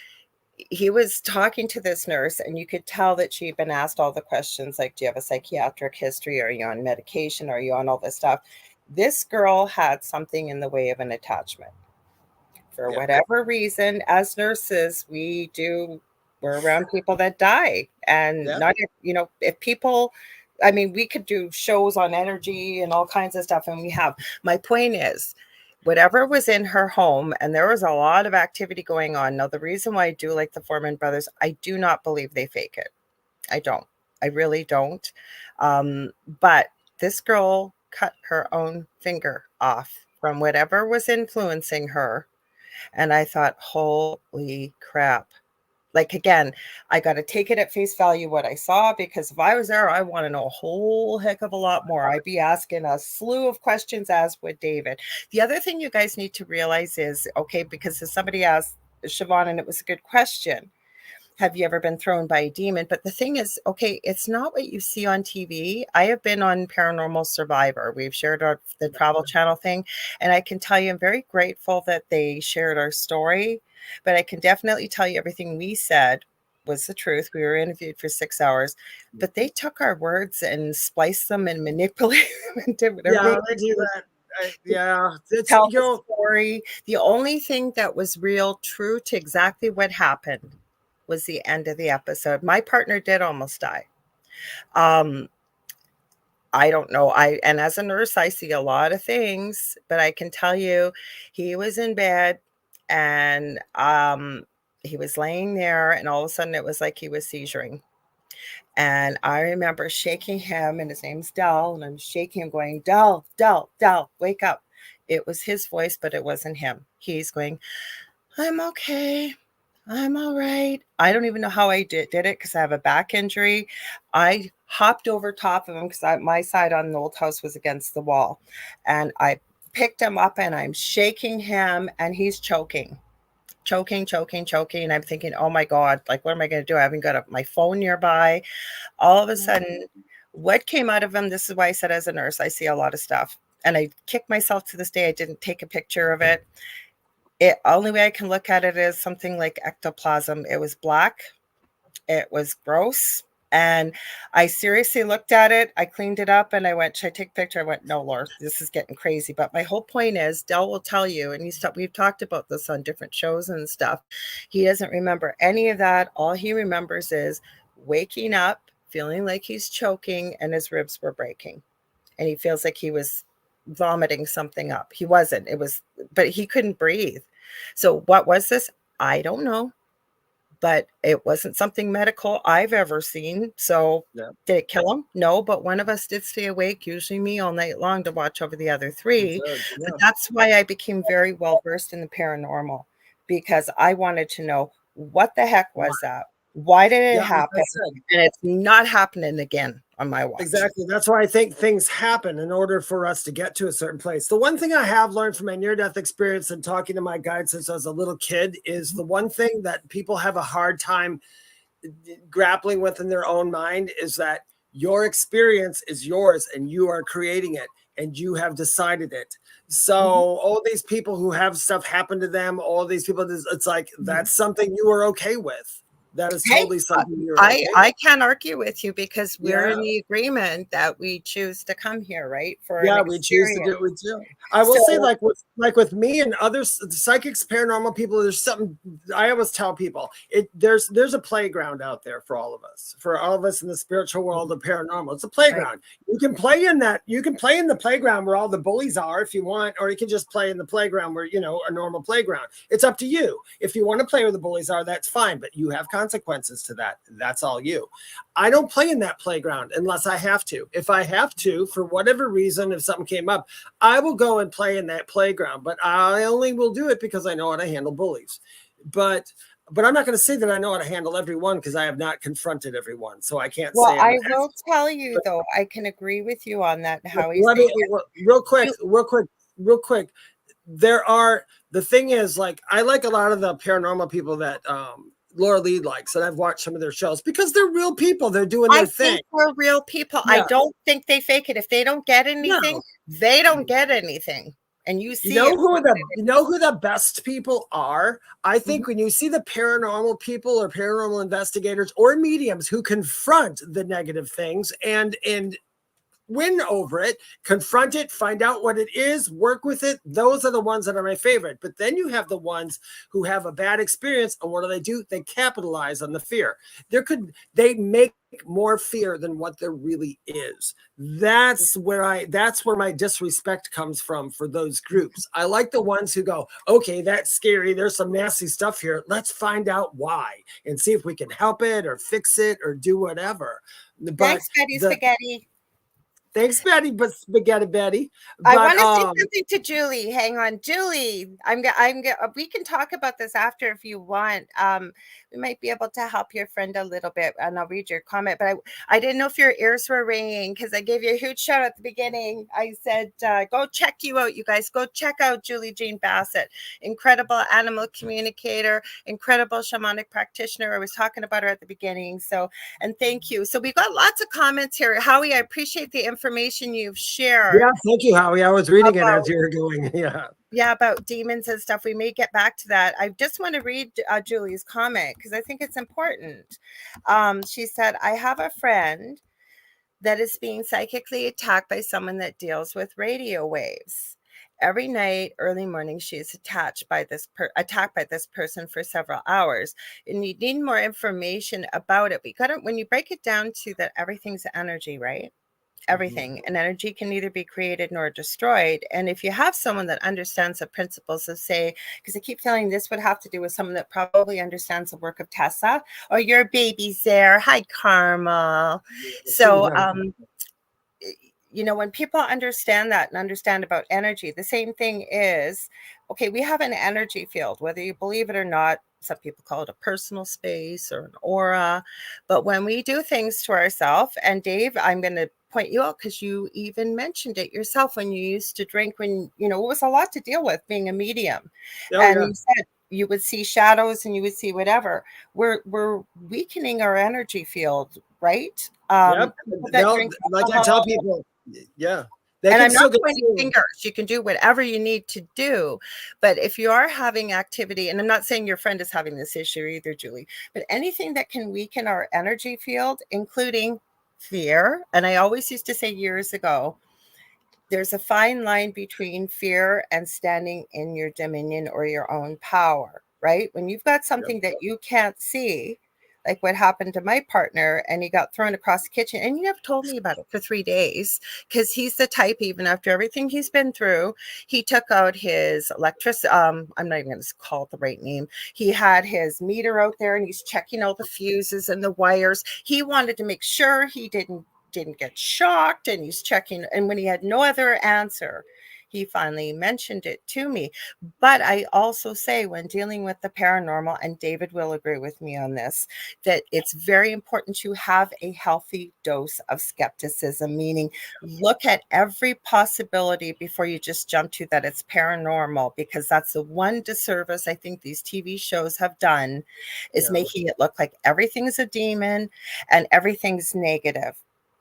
he was talking to this nurse, and you could tell that she'd been asked all the questions like, do you have a psychiatric history? Are you on medication? Are you on all this stuff? This girl had something in the way of an attachment. For yeah, whatever reason, as nurses, we're around people that die. And yeah, not, if people, I mean, we could do shows on energy and all kinds of stuff, and we have. My point is, whatever was in her home, and there was a lot of activity going on. Now, the reason why I do like the Foreman Brothers, I do not believe they fake it. I don't. I really don't. But this girl cut her own finger off from whatever was influencing her. And I thought, holy crap. Like, again, I got to take it at face value what I saw, because if I was there, I want to know a whole heck of a lot more. I'd be asking a slew of questions, as would David. The other thing you guys need to realize is, okay, because if somebody asked Siobhan, and it was a good question, have you ever been thrown by a demon? But the thing is, okay, it's not what you see on TV. I have been on Paranormal Survivor. We've shared the Travel Channel thing. And I can tell you, I'm very grateful that they shared our story. But I can definitely tell you everything we said was the truth. We were interviewed for 6 hours. But they took our words and spliced them and manipulated them and did whatever yeah, they do that. Yeah, it's, tell the story. The only thing that was real, true to exactly what happened was the end of the episode. My partner did almost die. Um, I don't know. And as a nurse, I see a lot of things, but I can tell you, he was in bed, and he was laying there, and all of a sudden it was like he was seizuring. And I remember shaking him, and his name's Dell, and I'm shaking him, going, Dell, Dell, Dell, wake up. It was his voice, but it wasn't him. He's going, I'm okay. I'm all right. I don't even know how I did it, because I have a back injury. I hopped over top of him, because my side on the old house was against the wall. And I picked him up, and I'm shaking him, and he's choking. Choking. And I'm thinking, oh my God, like, what am I going to do? I haven't got my phone nearby. All of a sudden, what came out of him, this is why I said, as a nurse, I see a lot of stuff. And I kick myself to this day. I didn't take a picture of it. Only way I can look at it is something like ectoplasm. It was black. It was gross. And I seriously looked at it. I cleaned it up, and I went, should I take a picture? I went, no, Laura, this is getting crazy. But my whole point is, Del will tell you, and we've talked about this on different shows and stuff. He doesn't remember any of that. All he remembers is waking up, feeling like he's choking, and his ribs were breaking. And he feels like he was vomiting something up. He wasn't. But he couldn't breathe. So what was this? I don't know. But it wasn't something medical I've ever seen. So Yeah. did it kill him? No, but one of us did stay awake, usually me, all night long to watch over the other three. Yeah. But that's why I became very well versed in the paranormal, because I wanted to know, what the heck was that? Why did it happen? And it's not happening again on my watch. Exactly. That's why I think things happen in order for us to get to a certain place. The one thing I have learned from my near-death experience and talking to my guide since I was a little kid is the one thing that people have a hard time grappling with in their own mind is that your experience is yours and you are creating it. and you have decided it. So all these people who have stuff happen to them, all these people, it's like, that's something you are okay with. That is totally something you're okay with. I can't argue with you because we're in Yeah. the agreement that we choose to come here, right? For Yeah, an we choose to do experience. it with you. I will say, So- like with me and other psychics, paranormal people, there's something I always tell people. There's a playground out there for all of us in the spiritual world of paranormal. It's a playground. Right. You can play in that. You can play in the playground where all the bullies are if you want, or you can just play in the playground where, a normal playground. It's up to you. If you want to play where the bullies are, that's fine, but you have consequences to that. That's all you. I don't play in that playground unless I have to. If I have to, for whatever reason, if something came up, I will go and play in that playground. But I only will do it because I know how to handle bullies. But I'm not going to say that I know how to handle everyone because I have not confronted everyone. So I can't say. Well, I will tell you, though, I can agree with you on that, Howie. Real quick. The thing is, like, I like a lot of the paranormal people that Lorilei likes, and I've watched some of their shows because they're real people. They're doing their thing. I think they're real people. Yeah. I don't think they fake it. If they don't get anything, they don't get anything. And you see, who the best people are? I think when you see the paranormal people or paranormal investigators or mediums who confront the negative things and win over it, confront it, find out what it is, work with it. Those are the ones that are my favorite. But then you have the ones who have a bad experience, and what do? They capitalize on the fear. They make more fear than what there really is. That's where my disrespect comes from for those groups. I like the ones who go, okay, that's scary. There's some nasty stuff here. Let's find out why and see if we can help it or fix it or do whatever. Thanks, Betty Spaghetti. Thanks, Betty, but Spaghetti Betty. I want to say something to Julie. Hang on, Julie. We can talk about this after if you want. We might be able to help your friend a little bit, and I'll read your comment. But I didn't know if your ears were ringing because I gave you a huge shout out at the beginning. I said, go check you out, you guys. Go check out Julie Jean Bassett, incredible animal communicator, incredible shamanic practitioner. I was talking about her at the beginning. So, and thank you. So we've got lots of comments here. Howie, I appreciate the information you've shared. Yeah, thank you, Howie. I was reading it as you were going. Yeah, about demons and stuff. We may get back to that. I just want to read Julie's comment because I think it's important. She said, I have a friend that is being psychically attacked by someone that deals with radio waves. Every night, early morning, she is attacked by this person for several hours. And you need more information about it. But when you break it down to that, everything's energy, right? Everything and energy can neither be created nor destroyed. And if you have someone that understands the principles of, say, because I keep feeling this would have to do with someone that probably understands the work of Tessa, or your baby's there. Hi, Carmel. So, when people understand that and understand about energy, the same thing is, okay, we have an energy field, whether you believe it or not. Some people call it a personal space or an aura. But when we do things to ourselves, and Dave, I'm going to point you out because you even mentioned it yourself when you used to drink, when, it was a lot to deal with being a medium. You said you would see shadows and you would see whatever. We're weakening our energy field, right? Yep. Like I tell people, yeah. And I'm not pointing fingers. You can do whatever you need to do. But if you are having activity, and I'm not saying your friend is having this issue either, Julie, but anything that can weaken our energy field, including fear. And I always used to say years ago, there's a fine line between fear and standing in your dominion or your own power, right? When you've got something that you can't see, like what happened to my partner, and he got thrown across the kitchen, and you never told me about it for 3 days, because he's the type, even after everything he's been through, he took out his electricity. I'm not even going to call it the right name. He had his meter out there, and he's checking all the fuses and the wires. He wanted to make sure he didn't get shocked, and he's checking. And when he had no other answer, he finally mentioned it to me. But I also say, when dealing with the paranormal, and David will agree with me on this, that it's very important to have a healthy dose of skepticism, meaning look at every possibility before you just jump to that it's paranormal, because that's the one disservice I think these TV shows have done, is making it look like everything's a demon and everything's negative.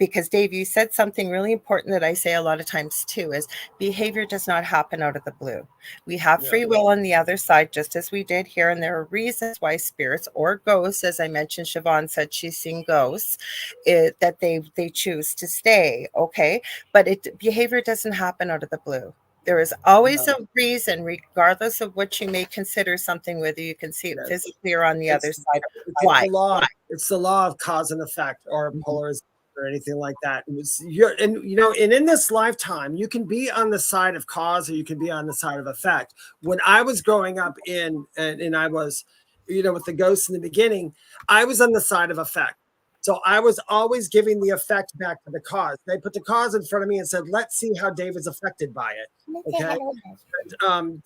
because Dave, you said something really important that I say a lot of times too, is behavior does not happen out of the blue. We have free will on the other side, just as we did here. And there are reasons why spirits or ghosts, as I mentioned, Siobhan said she's seen ghosts, that they choose to stay. Okay. But behavior doesn't happen out of the blue. There is always a reason, regardless of what you may consider something, whether you can see it physically or on the other side. Why? It's the law of cause and effect, or polarization, or anything like that. And in this lifetime, you can be on the side of cause or you can be on the side of effect. When I was growing up and I was, with the ghosts in the beginning, I was on the side of effect. So I was always giving the effect back to the cause. They put the cause in front of me and said, let's see how David's affected by it. Okay.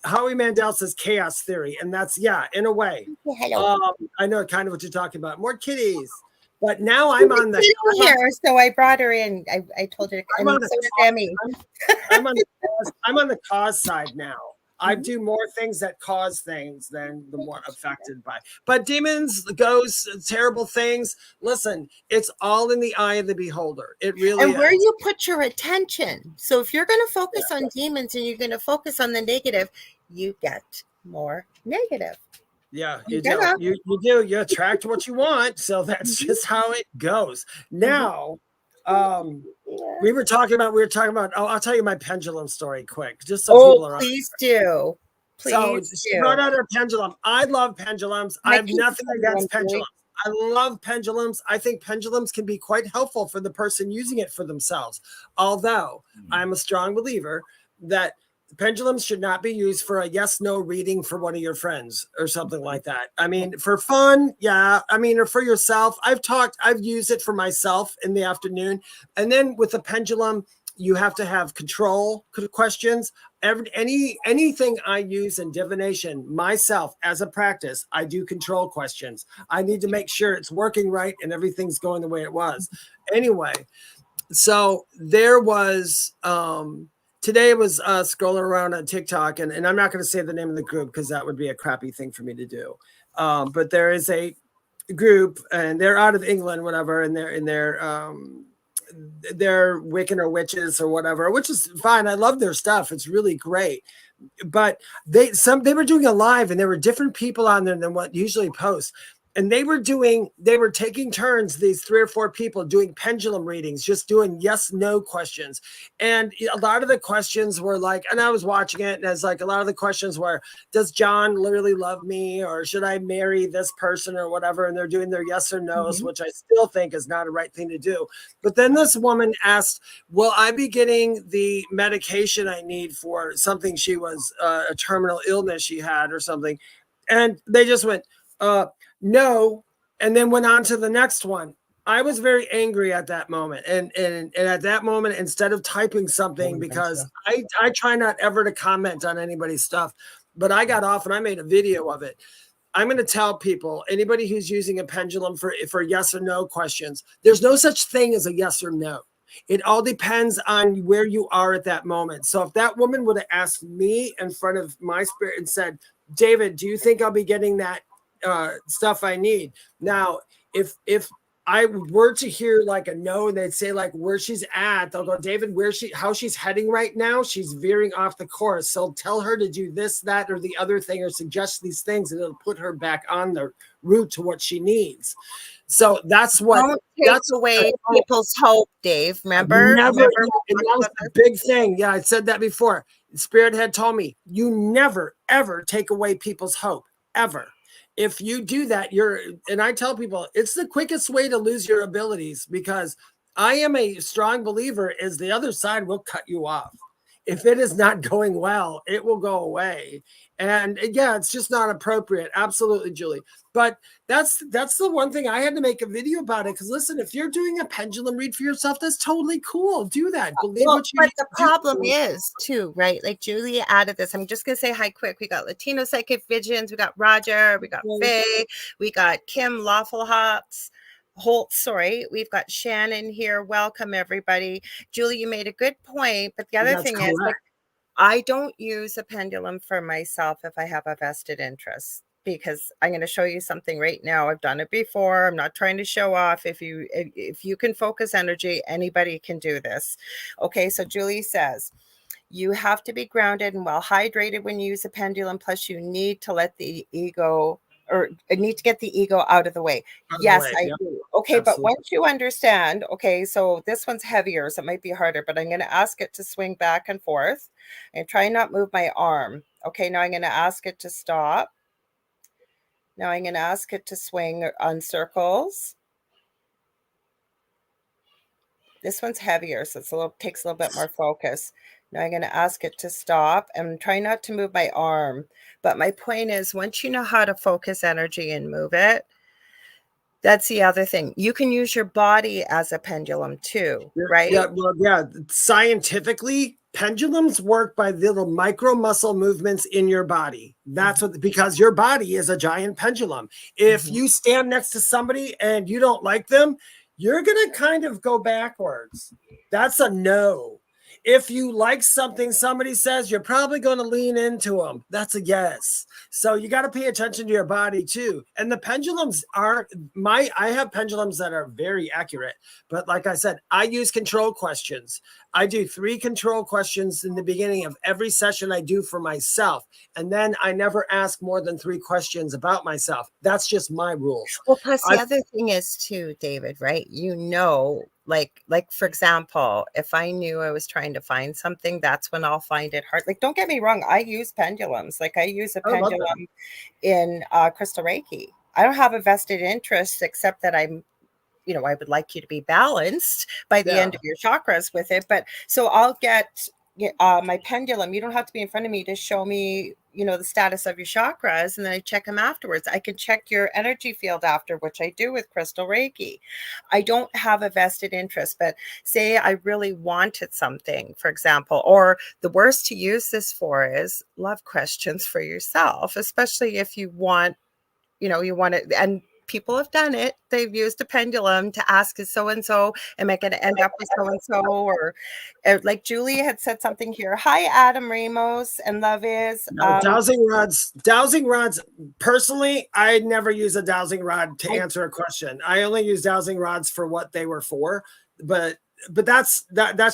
Howie Mandel says chaos theory. And that's, in a way. I know kind of what you're talking about. More kitties. But now I'm on the here, so I brought her in. I told her. I'm on the cause side now. I do more things that cause things than the more affected by. But demons, ghosts, terrible things. Listen, it's all in the eye of the beholder. It really is. And where you put your attention. So if you're going to focus on demons and you're going to focus on the negative, you get more negative. Yeah, you do. You do. You attract what you want. So that's just how it goes. Now, we were talking about. I'll tell you my pendulum story quick, just so people are. Please do. So she brought out her pendulum. I love pendulums. I have nothing against pendulums. I love pendulums. I think pendulums can be quite helpful for the person using it for themselves. Although I'm a strong believer that pendulums should not be used for a yes/no reading for one of your friends or something like that. I mean, for fun, or for yourself. I've used it for myself in the afternoon. And then with the pendulum, you have to have control questions. Anything I use in divination myself as a practice, I do control questions. I need to make sure it's working right and everything's going the way it was. Anyway, so there was... Today was scrolling around on TikTok, and I'm not going to say the name of the group because that would be a crappy thing for me to do. But there is a group, and they're out of England, whatever, and they're Wiccan or witches or whatever, which is fine. I love their stuff; it's really great. But they were doing a live, and there were different people on there than what usually posts. And they were taking turns, these 3 or 4 people doing pendulum readings, just doing yes/no questions. And a lot of the questions were like, and I was watching it, and it's like a lot of the questions were, does John literally love me? Or should I marry this person or whatever? And they're doing their yes or no's, which I still think is not a right thing to do. But then this woman asked, will I be getting the medication I need for something she was, a terminal illness she had or something? And they just went, no, and then went on to the next one. I was very angry at that moment. And at that moment, instead of typing something, because I try not ever to comment on anybody's stuff, but I got off and I made a video of it. I'm going to tell people, anybody who's using a pendulum for yes or no questions, there's no such thing as a yes or no. It all depends on where you are at that moment. So if that woman would have asked me in front of my spirit and said, David, do you think I'll be getting that stuff I need? Now, if I were to hear like a no, and they'd say like where she's at, they'll go, David, how she's heading right now, she's veering off the course. So tell her to do this, that, or the other thing, or suggest these things, and it'll put her back on the route to what she needs. So that's away people's hope, Dave. Remember? And that was a big thing. Yeah, I said that before. Spirit had told me, you never, ever take away people's hope, ever. If you do that, and I tell people, it's the quickest way to lose your abilities, because I am a strong believer is the other side will cut you off. If it is not going well, it will go away. And yeah, it's just not appropriate. Absolutely, Julie. But that's the one thing I had to make a video about it. Because listen, if you're doing a pendulum read for yourself, that's totally cool. Do that. Believe what you But the problem is too, right? Like Julie added this. I'm just gonna say hi quick. We got Latino Psychic Visions, we got Roger, we got Faye, we got Kim Lawful Holt, sorry, we've got Shannon here. Welcome everybody. Julie, you made a good point, but the other thing is, like, I don't use a pendulum for myself if I have a vested interest. because I'm going to show you something right now. I've done it before. I'm not trying to show off. If you can focus energy, anybody can do this. Okay, so Julie says, you have to be grounded and well hydrated when you use a pendulum. Plus, you need to let the ego or need to get the ego out of the way. Yes, I do. Okay, but once you understand, okay, so this one's heavier, so it might be harder, but I'm going to ask it to swing back and forth and try not move my arm. Okay, now I'm going to ask it to stop. Now I'm going to ask it to swing on circles. This one's heavier, so it's takes a little bit more focus. Now I'm going to ask it to stop and try not to move my arm. But my point is, once you know how to focus energy and move it, that's the other thing. You can use your body as a pendulum too, right? Yeah, well, yeah. Scientifically, pendulums work by little micro muscle movements in your body. That's what, because your body is a giant pendulum. If you stand next to somebody and you don't like them, you're going to kind of go backwards. That's a no. If you like something somebody says, you're probably going to lean into them. That's a yes. So you got to pay attention to your body too. And the pendulums aren't I have pendulums that are very accurate. But like I said, I use control questions. I do 3 control questions in the beginning of every session I do for myself. And then I never ask more than 3 questions about myself. That's just my rules. Well, plus the other thing is too, David, right? Like for example, if I knew I was trying to find something, that's when I'll find it hard. Like, don't get me wrong, I use pendulums. Like I use a pendulum in crystal Reiki. I don't have a vested interest except that I would like you to be balanced by the end of your chakras with it. But so I'll get my pendulum. You don't have to be in front of me to show me, the status of your chakras. And then I check them afterwards. I can check your energy field after, which I do with crystal Reiki. I don't have a vested interest, but say I really wanted something, for example, or the worst to use this for is love questions for yourself, especially if you want, you want it. And people have done it. They've used a pendulum to ask, is so-and-so, am I going to end up with so-and-so? Or like Julie had said something here. Hi, Adam Ramos and Love is. Dowsing rods. Personally, I never use a dowsing rod to answer a question. I only use dowsing rods for what they were for. But that's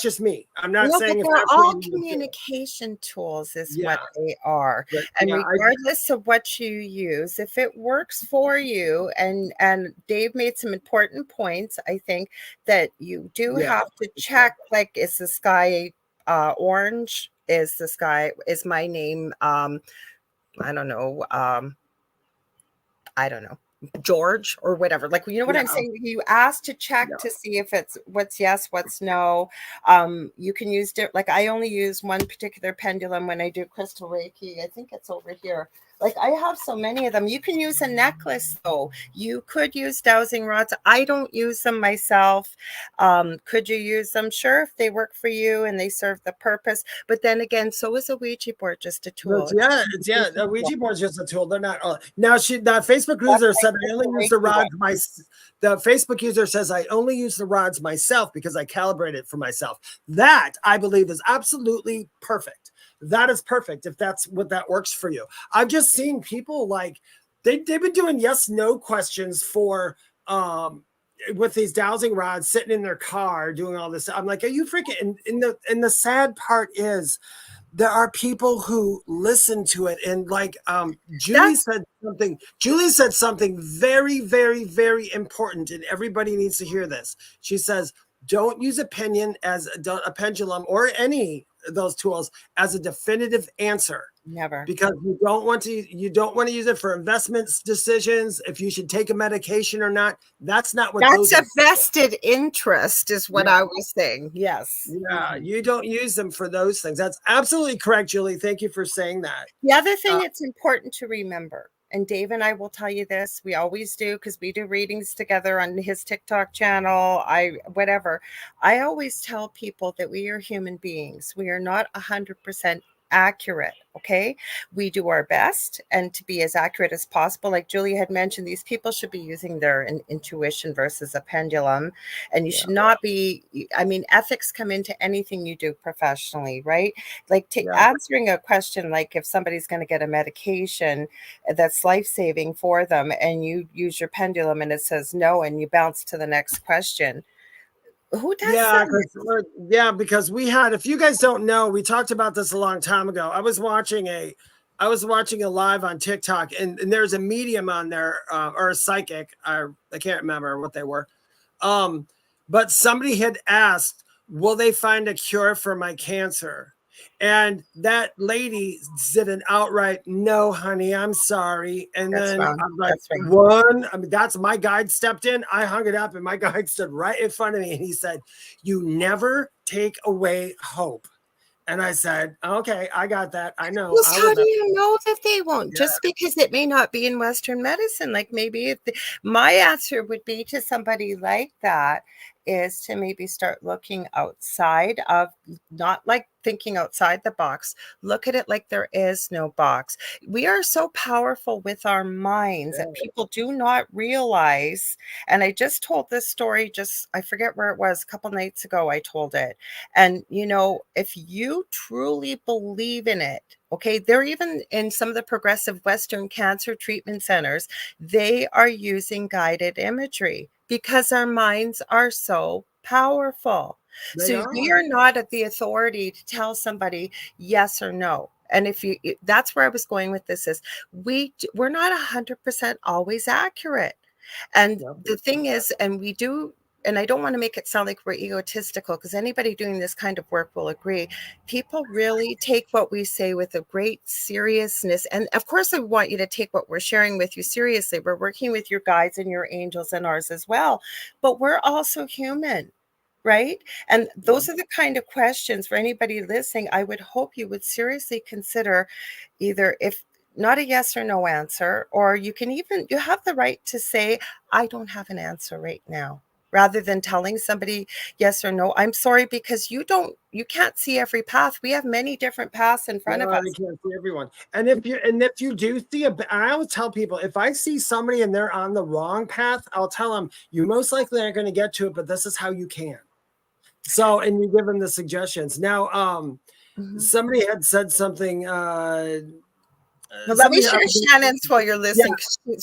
just me. I'm not saying they're all communication tools is what they are. But, and regardless of what you use, if it works for you, and Dave made some important points, I think that you do have to check, like, is the sky orange? Is my name I don't know, George or whatever, like, what I'm saying, you ask to check to see if it's what's yes, what's no. You can use like I only use one particular pendulum when I do crystal Reiki. I think it's over here. Like, I have so many of them. You can use a necklace though. You could use dowsing rods. I don't use them myself. Could you use them? Sure, if they work for you and they serve the purpose. But then again, so is a Ouija board just a tool. A Ouija board is just a tool. They're not. Now, the Facebook user said I only use the rods. The Facebook user says I only use the rods myself because I calibrate it for myself. That, I believe, is absolutely perfect. That is perfect if that's what that works for you. I've just seen people like they've been doing yes no questions for with these dowsing rods sitting in their car doing all this. I'm like, are you freaking? And the sad part is there are people who listen to it, and like Julie said something very, very, very important, and everybody needs to hear this. She says, don't use a pendulum or any of those tools as a definitive answer. Never. Because you don't want to use it for investments decisions, if you should take a medication or not. That's not what that's a vested interest is what I was saying. Yes. Yeah, you don't use them for those things. That's absolutely correct, Julie. Thank you for saying that. The other thing it's important to remember, and Dave and I will tell you this, we always do, because we do readings together on his TikTok channel, I always tell people that we are human beings. We are not 100% accurate. Okay, we do our best and to be as accurate as possible. Like Julie had mentioned, these people should be using their intuition versus a pendulum, and you should not be. I mean, ethics come into anything you do professionally, right? Like answering a question, like if somebody's going to get a medication that's life saving for them, and you use your pendulum and it says no, and you bounce to the next question. Who does that? Because we had, if you guys don't know, we talked about this a long time ago. I was watching a live on TikTok, and there's a medium on there, or a psychic. I can't remember what they were. But somebody had asked, will they find a cure for my cancer? And that lady said an outright, no, honey, I'm sorry. And then I'm like, I mean, that's my guide stepped in. I hung it up and my guide stood right in front of me. And he said, you never take away hope. And I said, okay, I got that. I know. Well, how do you know that they won't? Yeah. Just because it may not be in Western medicine. Like maybe my answer would be to somebody like that is to maybe start looking outside of, not like thinking outside the box. Look at it like there is no box. We are so powerful with our minds that people do not realize. And I just told this story, I forget where it was, a couple nights ago, I told it. And, you know, if you truly believe in it, okay, they're even in some of the progressive Western cancer treatment centers, they are using guided imagery because our minds are so powerful. So we are not at the authority to tell somebody yes or no. And that's where I was going with this is we're not 100% always accurate. And the thing is, and we do, and I don't want to make it sound like we're egotistical, because anybody doing this kind of work will agree, people really take what we say with a great seriousness. And of course, I want you to take what we're sharing with you seriously. We're working with your guides and your angels and ours as well, but we're also human. Right? And those are the kind of questions for anybody listening. I would hope you would seriously consider either, if not a yes or no answer, or you have the right to say, I don't have an answer right now, rather than telling somebody yes or no. I'm sorry, because you can't see every path. We have many different paths in front of us. You can't see everyone. And if you do see I always tell people, if I see somebody and they're on the wrong path, I'll tell them, you most likely aren't going to get to it, but this is how you can. So, and you give them the suggestions. Now, somebody had said something. Let me share Shannon's while you're listening. Yeah.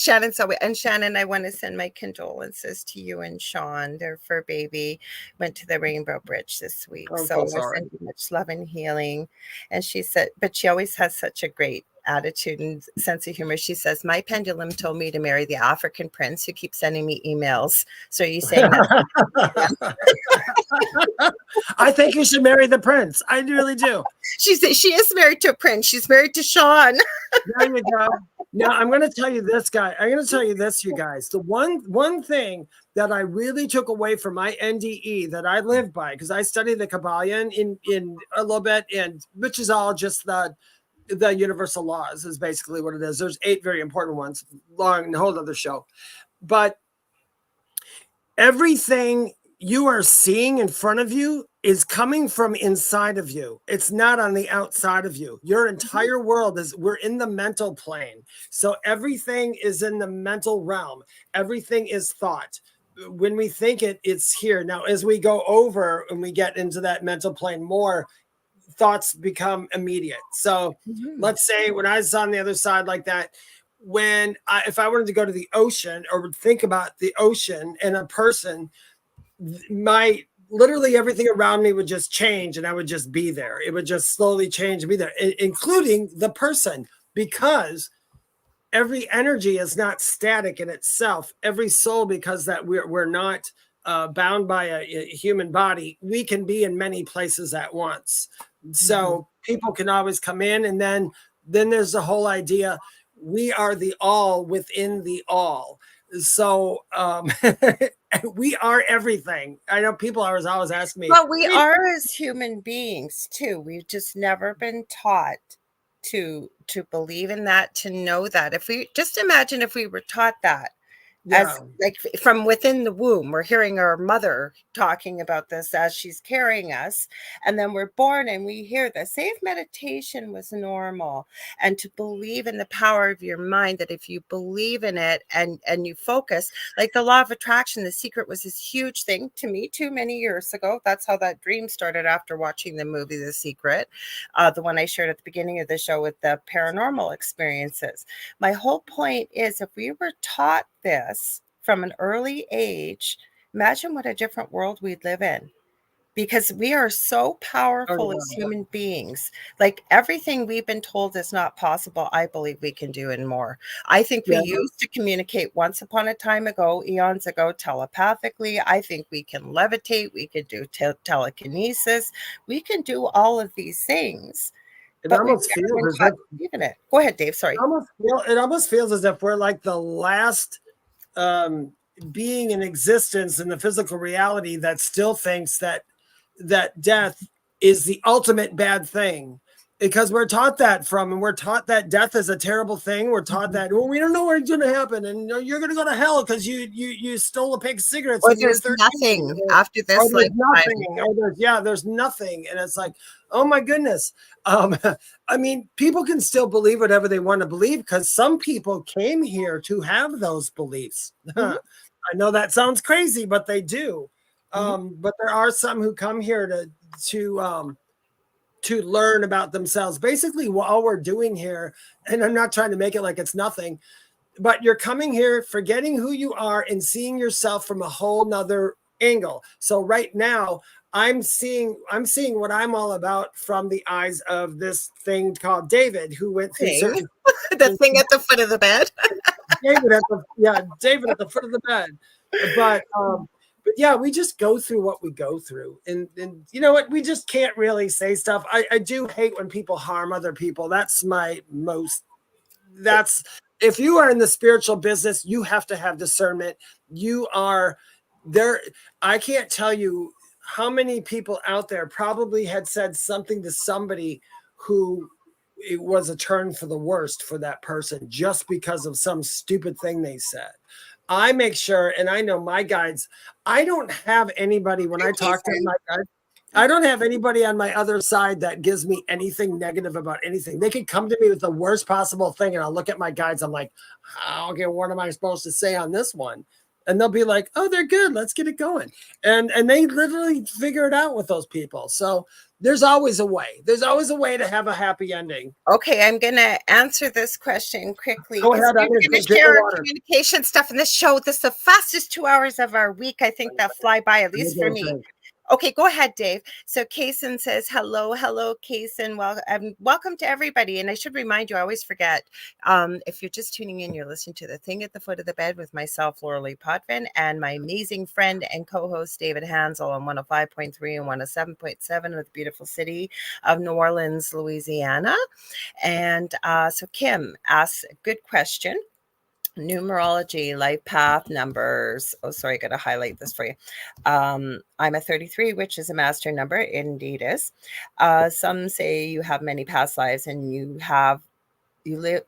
Shannon, I want to send my condolences to you and Sean. Their fur baby went to the Rainbow Bridge this week. So we're sending much love and healing. And she said, but she always has such a great attitude and sense of humor. She says, my pendulum told me to marry the African prince who keeps sending me emails. So are you saying that? I think you should marry the prince. I really do. She is married to a prince. She's married to Sean. There you go. Now I'm going to tell you this, guy. I'm going to tell you this, you guys. The one thing that I really took away from my NDE that I live by, because I study the Kabbalion in a little bit, and which is all just the universal laws is basically what it is. There's 8 very important ones, long, a whole other show. But everything you are seeing in front of you is coming from inside of you. It's not on the outside of you. Your entire world we're in the mental plane. So everything is in the mental realm. Everything is thought. When we think it's here. Now, as we go over and we get into that mental plane more, thoughts become immediate. So let's say when I was on the other side like that, if I wanted to go to the ocean or would think about the ocean and a person, literally everything around me would just change and I would just be there. It would just slowly change and be there, including the person, because every energy is not static in itself. Every soul, because that we're not bound by a human body, we can be in many places at once. So people can always come in, and then there's the whole idea, we are the all within the all. So we are everything. I know people are always asking me. But we are as human beings too. We've just never been taught to believe in that, to know that. If we just imagine if we were taught that, as Yeah. like from within the womb. We're hearing our mother talking about this as she's carrying us, and then we're born and we hear this. Say if meditation was normal, and to believe in the power of your mind, that if you believe in it and you focus, like the law of attraction, The Secret was this huge thing to me too many years ago. That's how that dream started, after watching the movie The Secret, the one I shared at the beginning of the show with the paranormal experiences. My whole point is, if we were taught this from an early age, imagine what a different world we'd live in. Because we are so Oh, powerful as yeah. human beings. Like everything we've been told is not possible, I believe we can do and more. I think we Yeah. used to communicate once upon a time ago, eons ago, telepathically. I think we can levitate. We can do telekinesis. We can do all of these things, It but we've almost never been feels as taught if to believe in it. Go ahead, Dave. Sorry. it almost feels as if we're like the last being in existence in the physical reality that still thinks that death is the ultimate bad thing, because we're taught that and we're taught that death is a terrible thing. We're taught that, well, we don't know what's going to happen, and you're going to go to hell because you stole a pack of cigarettes Or when you were there's 13, nothing after or this there's lifetime. nothing, or there's nothing, and it's like, oh my goodness. I mean, people can still believe whatever they want to believe, because some people came here to have those beliefs. Mhm, I know that sounds crazy, but they do. mhm. But there are some who come here to learn about themselves. Basically, what all we're doing here, and I'm not trying to make it like it's nothing, but you're coming here forgetting who you are and seeing yourself from a whole nother angle. So right now, I'm seeing what I'm all about from the eyes of this thing called David, who went through Thing. certain The thing at the foot of the bed. David at the foot of the bed. But yeah, we just go through what we go through, and you know what, we just can't really say stuff. I do hate when people harm other people. That's if you are in the spiritual business, you have to have discernment. You are there. I can't tell you how many people out there probably had said something to somebody who it was a turn for the worst for that person just because of some stupid thing they said. I make sure, and I know my guides, I don't have anybody when I talk to my guides, I don't have anybody on my other side that gives me anything negative about anything. They could come to me with the worst possible thing, and I'll look at my guides. I'm like, okay, what am I supposed to say on this one? And they'll be like, oh, they're good. Let's get it going. And they literally figure it out with those people. So there's always a way. There's always a way to have a happy ending. Okay, I'm going to answer this question quickly Go because ahead. we're I'm going going to to drink share the our water. communication stuff in this show. This is the fastest 2 hours of our week. I think that fly by, at least for me. Okay, go ahead, Dave. So Kaysen says, hello, Kaysen. Well, welcome to everybody. And I should remind you, I always forget, if you're just tuning in, you're listening to The Thing at the Foot of the Bed with myself, Lorilei Potvin, and my amazing friend and co-host, David Hanzel, on 105.3 and 107.7 of the beautiful city of New Orleans, Louisiana. And so Kim asks a good question. Numerology, life path, numbers. Oh, sorry, I got to highlight this for you. I'm a 33, which is a master number. It indeed is. Some say you have many past lives, and you live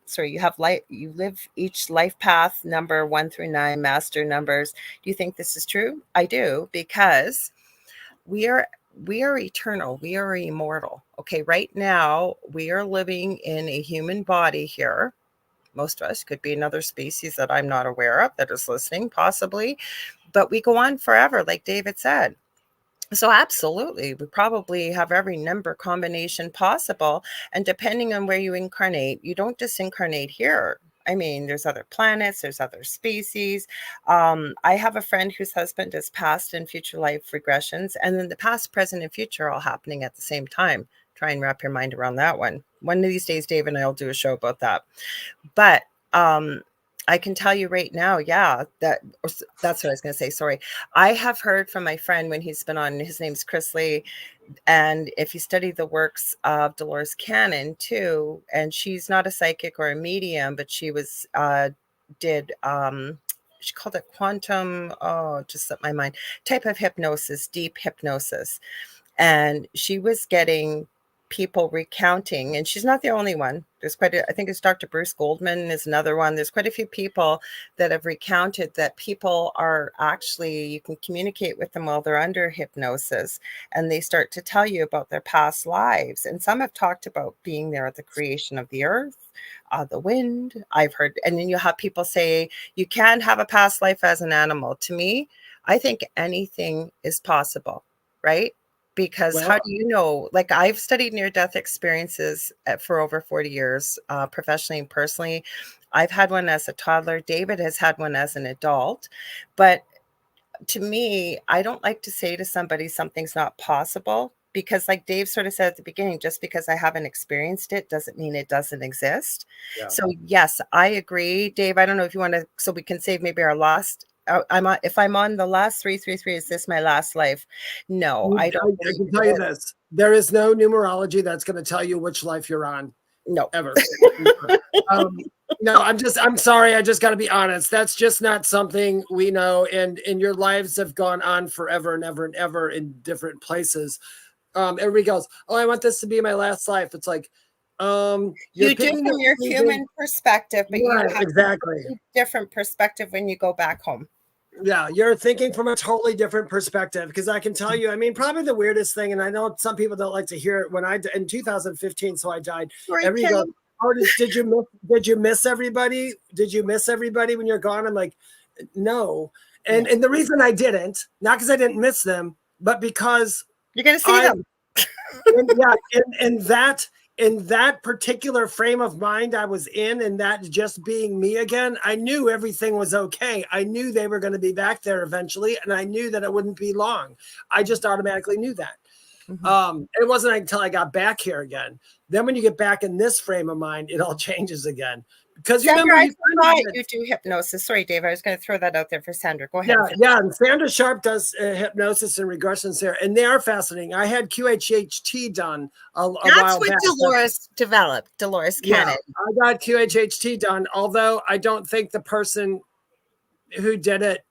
each life path number 1 through 9, master numbers. Do you think this is true? I do, because we are eternal. We are immortal. Okay, right now we are living in a human body here. Most of us, could be another species that I'm not aware of that is listening, possibly, but we go on forever, like David said. So absolutely, we probably have every number combination possible. And depending on where you incarnate, you don't just incarnate here. I mean, there's other planets, there's other species. I have a friend whose husband is past and future life regressions, and then the past, present, and future all happening at the same time. Try and wrap your mind around that one. One of these days, Dave and I will do a show about that. But I can tell you right now, yeah, that's what I was going to say. Sorry. I have heard from my friend when he's been on, his name's Chris Lee. And if you study the works of Dolores Cannon too, and she's not a psychic or a medium, but she was, she called it quantum, just slipped my mind, type of hypnosis, deep hypnosis. And she was getting people recounting, and she's not the only one. There's I think it's Dr. Bruce Goldman is another one. There's quite a few people that have recounted that people are actually, you can communicate with them while they're under hypnosis, and they start to tell you about their past lives. And some have talked about being there at the creation of the earth, the wind. I've heard, and then you have people say you can have a past life as an animal. To me, I think anything is possible, right? Because how do you know? Like, I've studied near-death experiences for over 40 years, professionally and personally. I've had one as a toddler. David has had one as an adult. But to me, I don't like to say to somebody something's not possible, because like Dave sort of said at the beginning, just because I haven't experienced it doesn't mean it doesn't exist. Yeah. So yes, I agree. Dave, I don't know if you want to, so we can save maybe our last, if I'm on the last 333, is this my last life? No, I don't. I can tell you this. There is no numerology that's going to tell you which life you're on. No, ever. No, I'm sorry. I just got to be honest. That's just not something we know. And your lives have gone on forever and ever and ever in different places. Everybody goes, oh, I want this to be my last life. It's like, you do from your human perspective, but you have exactly a different perspective when you go back home. Yeah, you're thinking from a totally different perspective, because I can tell you, I mean, probably the weirdest thing, and I know some people don't like to hear it, when in 2015, so I died. Everybody goes, oh, did you miss everybody? Did you miss everybody when you're gone? I'm like, no. And the reason I didn't, not because I didn't miss them, but because you're going to see them. In that particular frame of mind I was in, and that just being me again, I knew everything was okay. I knew they were going to be back there eventually, and I knew that it wouldn't be long. I just automatically knew that. Mm-hmm. It wasn't until I got back here again. Then when you get back in this frame of mind, it all changes again. Because Sandra, you do hypnosis. Sorry, Dave, I was going to throw that out there for Sandra. Go ahead. Yeah, and Sandra Sharp does hypnosis and regressions there, and they are fascinating. I had QHHT done a while back. That's what Dolores developed, Dolores Cannon. I got QHHT done, although I don't think the person who did it,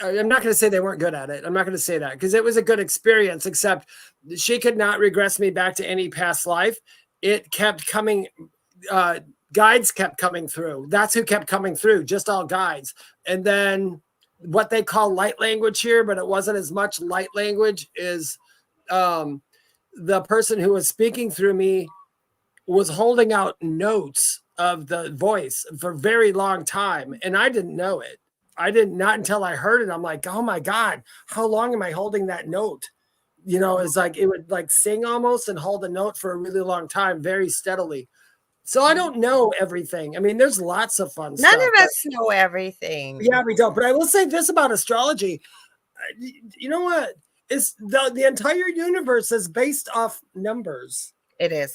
I'm not going to say they weren't good at it. I'm not going to say that, because it was a good experience, except she could not regress me back to any past life. It kept coming, guides kept coming through. That's who kept coming through, just all guides. And then what they call light language here, but it wasn't as much light language, is the person who was speaking through me was holding out notes of the voice for a very long time. And I didn't know it. Not until I heard it. I'm like, oh my God, how long am I holding that note? You know, it's like, it would like sing almost and hold a note for a really long time, very steadily. So I don't know everything. I mean, there's lots of fun stuff. None of us know everything. Yeah, we don't. But I will say this about astrology. You know what? It's the entire universe is based off numbers. It is.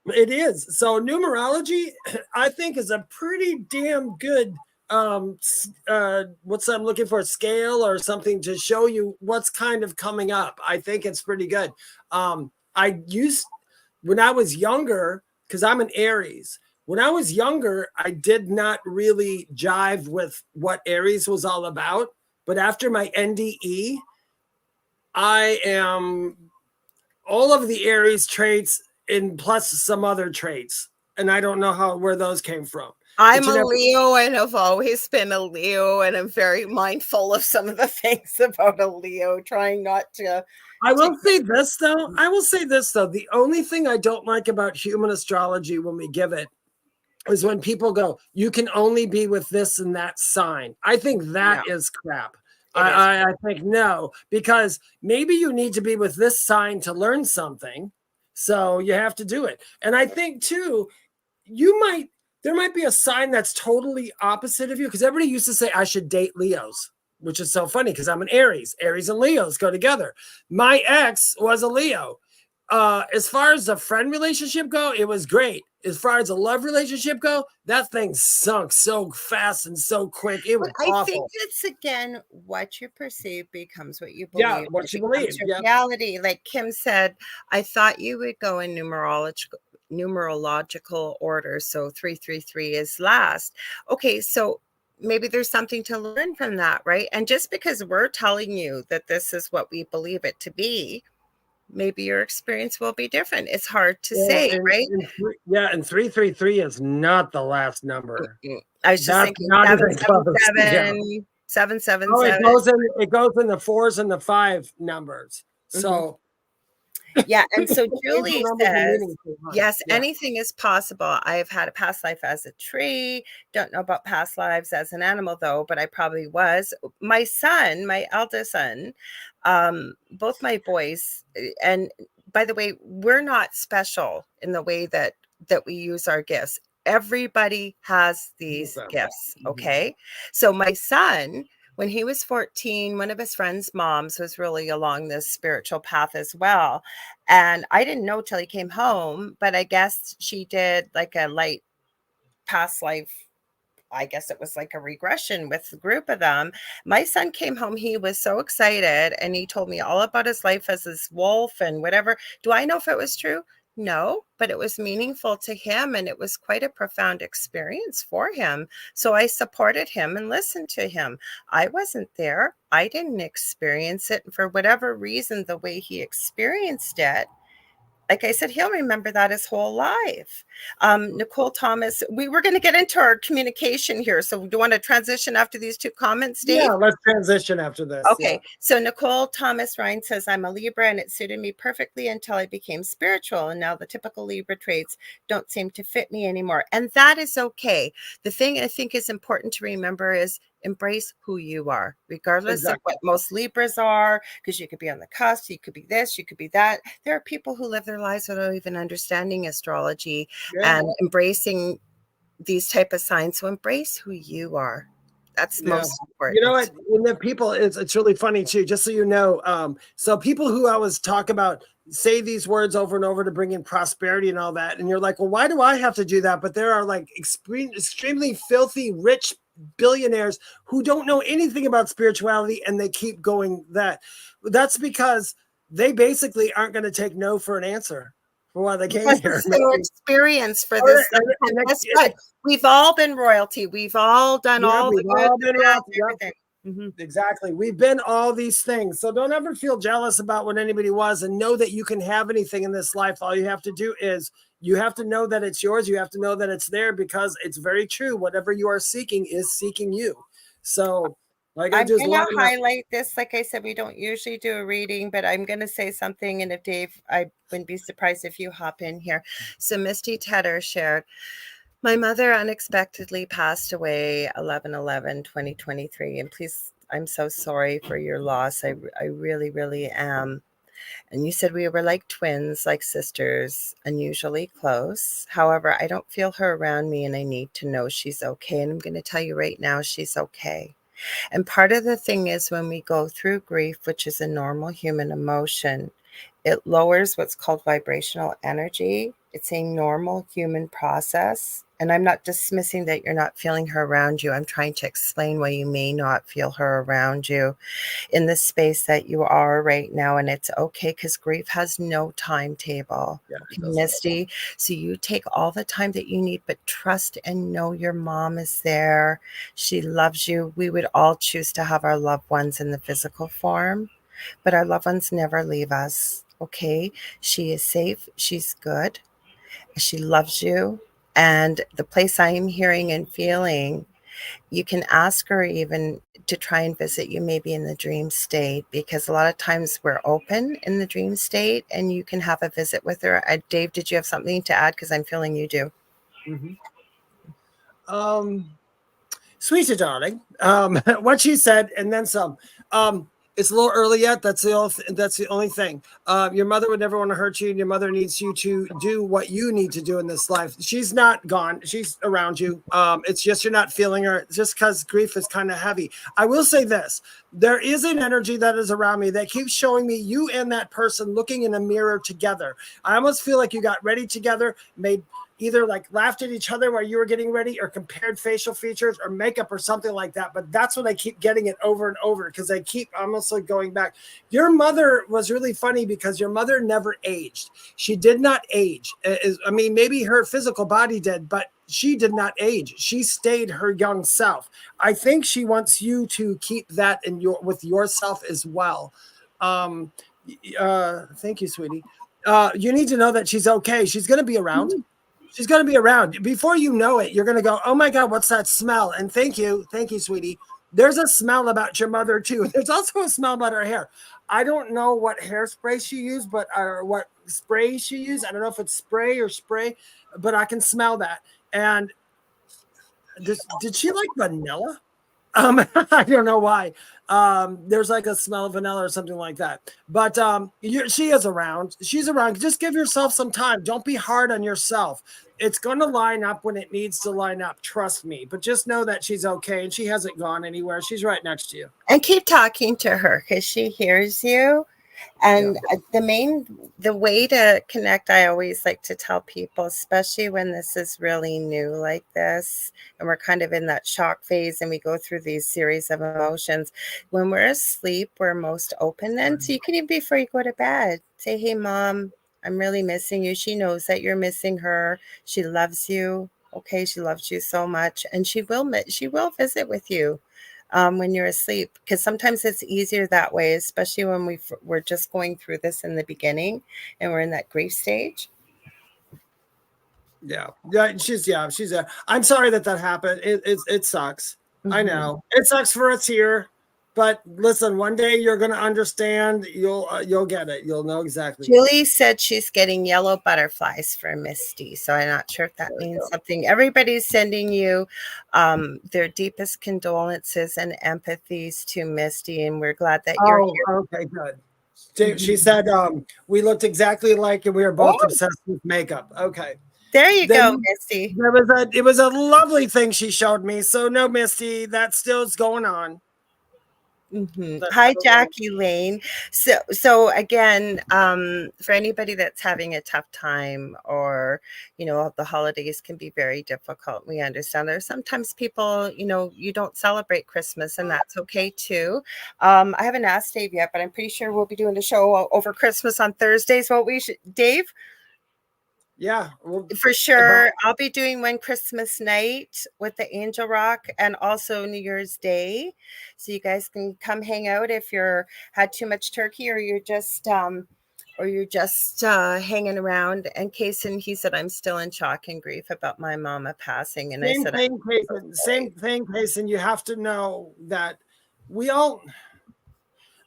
It is. So numerology, I think, is a pretty damn good what's I'm looking for, scale or something to show you what's kind of coming up. I think it's pretty good. When I was younger, because I'm an Aries, when I was younger, I did not really jive with what Aries was all about. But after my NDE, I am all of the Aries traits and plus some other traits. And I don't know where those came from. I'm a Leo, and I've always been a Leo, and I'm very mindful of some of the things about a Leo, trying not to. I will say this, though. The only thing I don't like about human astrology when we give it is when people go, you can only be with this and that sign. I think that is crap. I think no, because maybe you need to be with this sign to learn something. So you have to do it. And I think, too, there might be a sign that's totally opposite of you, because everybody used to say I should date Leos, which is so funny because I'm an Aries. Aries and Leos go together. My ex was a Leo. As far as the friend relationship go, it was great. As far as a love relationship go, that thing sunk so fast and so quick. It was awful. I think it's, again, what you perceive becomes what you believe. Yeah, what you believe. Your reality. Like Kim said, I thought you would go in numerological order. So 333 is last. Okay, so maybe there's something to learn from that, right? And just because we're telling you that this is what we believe it to be, maybe your experience will be different. It's hard to say, right? And 333 is not the last number. I was just That's thinking not even close. 777, 777. Oh, it goes in the 4s and the 5 numbers. So yeah, and so Julie angel numbers are says, meaningful, huh? yes, Yeah. anything is possible. I have had a past life as a tree. Don't know about past lives as an animal, though, but I probably was. My son, my eldest son, both my boys, and by the way, we're not special in the way that we use our gifts. Everybody has these gifts, okay? So my son, when he was 14, one of his friends' moms was really along this spiritual path as well. And I didn't know till he came home, but I guess she did like a light past life. I guess it was like a regression with a group of them. My son came home. He was so excited and he told me all about his life as this wolf and whatever. Do I know if it was true? No, but it was meaningful to him and it was quite a profound experience for him. So I supported him and listened to him. I wasn't there. I didn't experience it. And for whatever reason, the way he experienced it, like I said, he'll remember that his whole life. Nicole Thomas, we were going to get into our communication here. So do you want to transition after these two comments, Dave? Yeah, let's transition after this. Okay. Yeah. So Nicole Thomas Ryan says, I'm a Libra and it suited me perfectly until I became spiritual. And now the typical Libra traits don't seem to fit me anymore. And that is okay. The thing I think is important to remember is embrace who you are, regardless of what most Libras are, because you could be on the cusp, you could be this, you could be that. There are people who live their lives without even understanding astrology and embracing these type of signs. So embrace who you are. That's most important. You know what? And the people, it's really funny too, just so you know. So people who I was talking about say these words over and over to bring in prosperity and all that. And you're like, well, why do I have to do that? But there are like extremely filthy, rich billionaires who don't know anything about spirituality and they keep going that. That's because they basically aren't going to take no for an answer for why they came here. It's their experience for this. And we've all been royalty. We've all done all the good. Everything. Exactly. We've been all these things. So don't ever feel jealous about what anybody was and know that you can have anything in this life. All you have to do is you have to know that it's yours. You have to know that it's there because it's very true. Whatever you are seeking is seeking you. So like I'm going to highlight this. Like I said, we don't usually do a reading, but I'm going to say something. And if Dave, I wouldn't be surprised if you hop in here. So Misty Tedder shared, my mother unexpectedly passed away 11/11/2023. And please, I'm so sorry for your loss. I really, really am. And you said we were like twins, like sisters, unusually close. However, I don't feel her around me and I need to know she's okay. And I'm going to tell you right now, she's okay. And part of the thing is when we go through grief, which is a normal human emotion, it lowers what's called vibrational energy. It's a normal human process. And I'm not dismissing that you're not feeling her around you. I'm trying to explain why you may not feel her around you in the space that you are right now. And it's okay because grief has no timetable. Misty. So you take all the time that you need, but trust and know your mom is there. She loves you. We would all choose to have our loved ones in the physical form, but our loved ones never leave us. Okay. She is safe. She's good. She loves you. And the place I am hearing and feeling, you can ask her even to try and visit you maybe in the dream state, because a lot of times we're open in the dream state and you can have a visit with her. Dave, did you have something to add? Because I'm feeling you do. Sweetie darling, what she said, and then some. It's a little early yet. That's the only thing. Your mother would never want to hurt you, and your mother needs you to do what you need to do in this life. She's not gone. She's around you. It's just you're not feeling her just because grief is kind of heavy. I will say this. There is an energy that is around me that keeps showing me you and that person looking in a mirror together. I almost feel like you got ready together, made either like laughed at each other while you were getting ready or compared facial features or makeup or something like that. But that's what I keep getting it over and over because I keep almost like going back. Your mother was really funny because your mother never aged. She did not age. I mean, maybe her physical body did, but she did not age. She stayed her young self. I think she wants you to keep that with yourself as well. Thank you, sweetie. You need to know that she's okay. She's going to be around. She's going to be around. Before you know it, you're going to go, oh my God, what's that smell? And thank you, sweetie. There's a smell about your mother too. There's also a smell about her hair. I don't know what hairspray she used, but or what spray she used. I don't know if it's spray or spray, but I can smell that. And did she like vanilla? I don't know why. There's like a smell of vanilla or something like that. But she is around. She's around. Just give yourself some time. Don't be hard on yourself. It's going to line up when it needs to line up. Trust me. But just know that she's okay and she hasn't gone anywhere. She's right next to you. And keep talking to her because she hears you. And the way to connect, I always like to tell people, especially when this is really new like this, and we're kind of in that shock phase and we go through these series of emotions. When we're asleep, we're most open then. So you can even, before you go to bed, say, hey, Mom, I'm really missing you. She knows that you're missing her. She loves you. Okay, she loves you so much. And she will visit with you. When you're asleep, because sometimes it's easier that way, especially when we're just going through this in the beginning and we're in that grief stage. She's there. I'm sorry that happened. It sucks. I know it sucks for us here, but listen, one day you're going to understand. You'll get it. You'll know exactly. Julie said she's getting yellow butterflies for Misty, so I'm not sure if that means something. Everybody's sending you their deepest condolences and empathies to Misty, and we're glad that you're here. Okay, good. She said we looked exactly alike, and we were both obsessed with makeup. Okay. There you go, Misty. It was a lovely thing she showed me. So no, Misty, that still's going on. Hi, Jackie Lane. So again, for anybody that's having a tough time, or the holidays can be very difficult. We understand there's sometimes people, you don't celebrate Christmas, and that's okay too. I haven't asked Dave yet, but I'm pretty sure we'll be doing a show over Christmas on Thursdays. Dave? Yeah, for sure. I'll be doing one Christmas night with the Angel Rock and also New Year's Day. So you guys can come hang out if you're had too much turkey or you're just hanging around. And Kaysen, he said, I'm still in shock and grief about my mama passing. And same thing, Kaysen. You have to know that I don't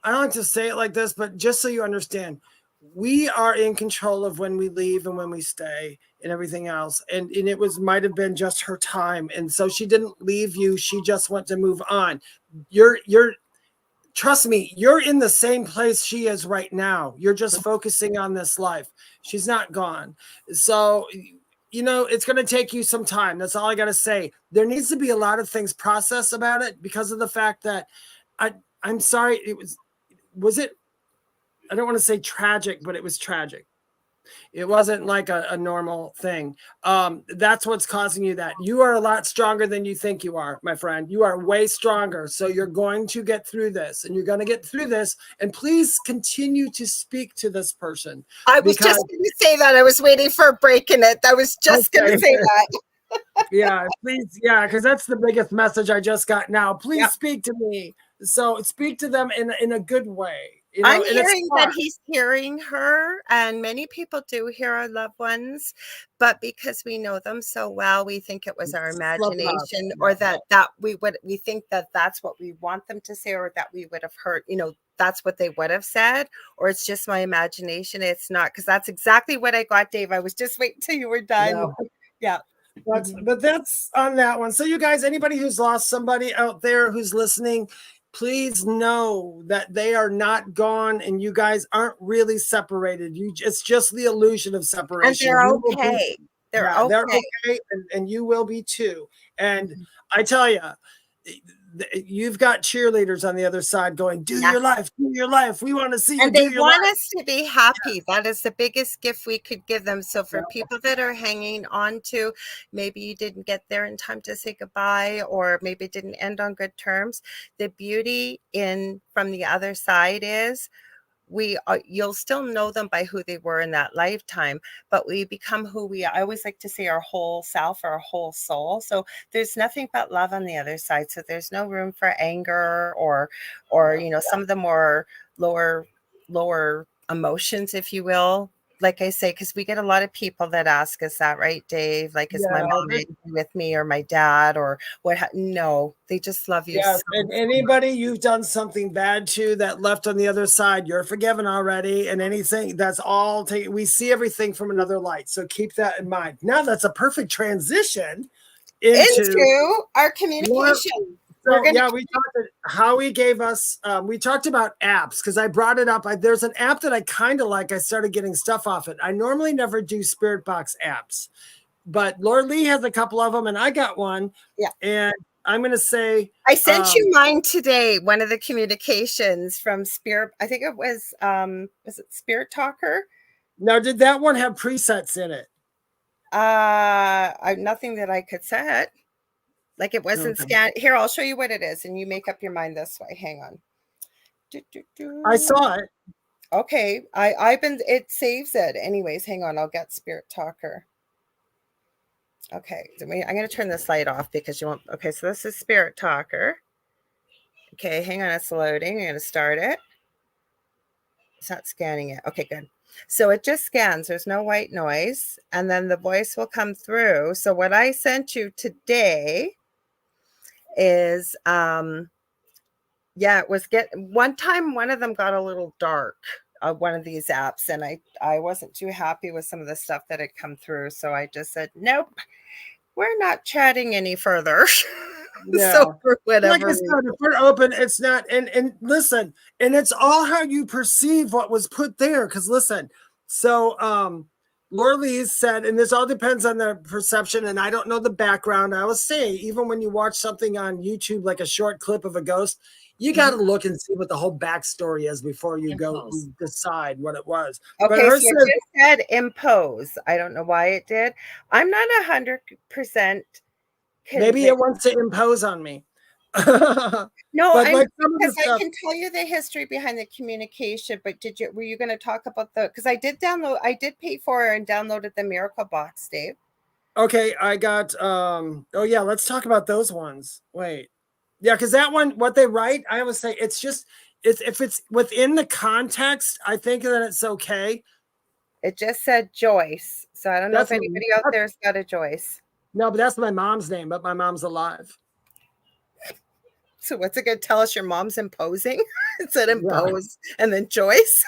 like to say it like this, but just so you understand, we are in control of when we leave and when we stay and everything else. And it might have been just her time. And so she didn't leave you. She just went to move on. Trust me, you're in the same place she is right now. You're just focusing on this life. She's not gone. So, it's going to take you some time. That's all I got to say. There needs to be a lot of things processed about it because of the fact that I'm sorry. Was it, I don't want to say tragic, but it was tragic. It wasn't like a normal thing. That's what's causing you that. You are a lot stronger than you think you are, my friend. You are way stronger. So you're going to get through this, and you're going to get through this. And please continue to speak to this person. I was just going to say that. I was waiting for a break in it. I was just going to say that. Yeah, please. Yeah, because that's the biggest message I just got now. Please speak to me. So speak to them in a good way. I'm hearing that he's hearing her, and many people do hear our loved ones, but because we know them so well, we think it was our imagination, or that we think that that's what we want them to say, or that we would have heard, that's what they would have said, or it's just my imagination. It's not, because that's exactly what I got, Dave. I was just waiting till you were done. Yeah. But that's on that one. So you guys, anybody who's lost somebody out there who's listening, please know that they are not gone and you guys aren't really separated. It's just the illusion of separation. And they're okay. They're okay. And you will be too. And I tell you, you've got cheerleaders on the other side going, do your life. We want to see you. And they want us to be happy. That is the biggest gift we could give them. So for people that are hanging on to, maybe you didn't get there in time to say goodbye, or maybe it didn't end on good terms. The beauty from the other side is you'll still know them by who they were in that lifetime, but we become who we are. I always like to say our whole self, or our whole soul. So there's nothing but love on the other side. So there's no room for anger or some of the more lower lower emotions, if you will. Like I say, because we get a lot of people that ask us that, right, Dave? Like, is my mom angry with me or my dad or what? No, they just love you. Yes, So and anybody you've done something bad to that left on the other side, you're forgiven already. And anything that's all we see everything from another light. So keep that in mind. Now that's a perfect transition into our communication. So yeah, we talked. Howie gave us. We talked about apps because I brought it up. There's an app that I kind of like. I started getting stuff off it. I normally never do Spirit Box apps, but Lorilei has a couple of them, and I got one. Yeah, and I'm going to say I sent you mine today. One of the communications from Spirit. I think it was it Spirit Talker? Now, did that one have presets in it? Nothing that I could set. Like it wasn't scanned. Here, I'll show you what it is, and you make up your mind this way. Hang on. I saw it. Okay, I've been. It saves it, anyways. Hang on, I'll get Spirit Talker. Okay, so I'm going to turn this light off because you won't. Okay, so this is Spirit Talker. Okay, hang on, it's loading. I'm going to start it. It's not scanning it. Okay, good. So it just scans. There's no white noise, and then the voice will come through. So what I sent you today is it was one time one of them got a little dark, one of these apps, and I wasn't too happy with some of the stuff that had come through, so I just said nope, we're not chatting any further. Yeah. So for whatever, like I said, if we're open, it's not. And listen, and it's all how you perceive what was put there. Because listen, so Lorilei said, and this all depends on the perception, and I don't know the background. I always say, even when you watch something on YouTube, like a short clip of a ghost, you got to look and see what the whole backstory is before you go decide what it was. Okay, but so it just said impose. I don't know why it did. I'm not 100%. Maybe it wants to impose on me. No, because I can tell you the history behind the communication, but were you going to talk about because I did pay for it and downloaded the Miracle Box, Dave. Okay, I got let's talk about those ones. Wait. Yeah, because that one, what they write, I always say it's if it's within the context, I think that it's okay. It just said Joyce. So I don't know if anybody out there's got a Joyce. No, but that's my mom's name, but my mom's alive. So what's it going to tell us? Your mom's imposing? It said impose and then Joyce.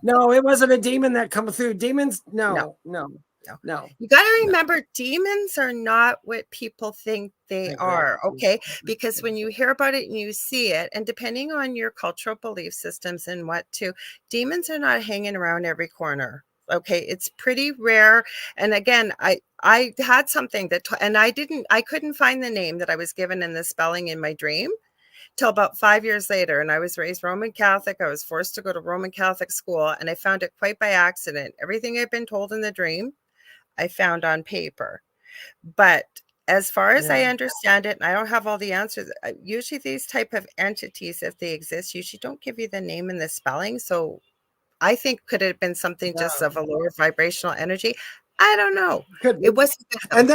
No, it wasn't a demon that come through. Demons, no. You got to remember, demons are not what people think they are, okay? Because when you hear about it and you see it, and depending on your cultural belief systems and what too, demons are not hanging around every corner. Okay, it's pretty rare. And again, I had something and I couldn't find the name that I was given in the spelling in my dream till about 5 years later. And I was raised Roman Catholic. I was forced to go to Roman Catholic school, and I found it quite by accident. Everything I'd been told in the dream, I found on paper. But as far as I understand it, and I don't have all the answers, usually these type of entities, if they exist, usually don't give you the name and the spelling. So I think could it have been something just of a lower vibrational energy? I don't know. It wasn't. And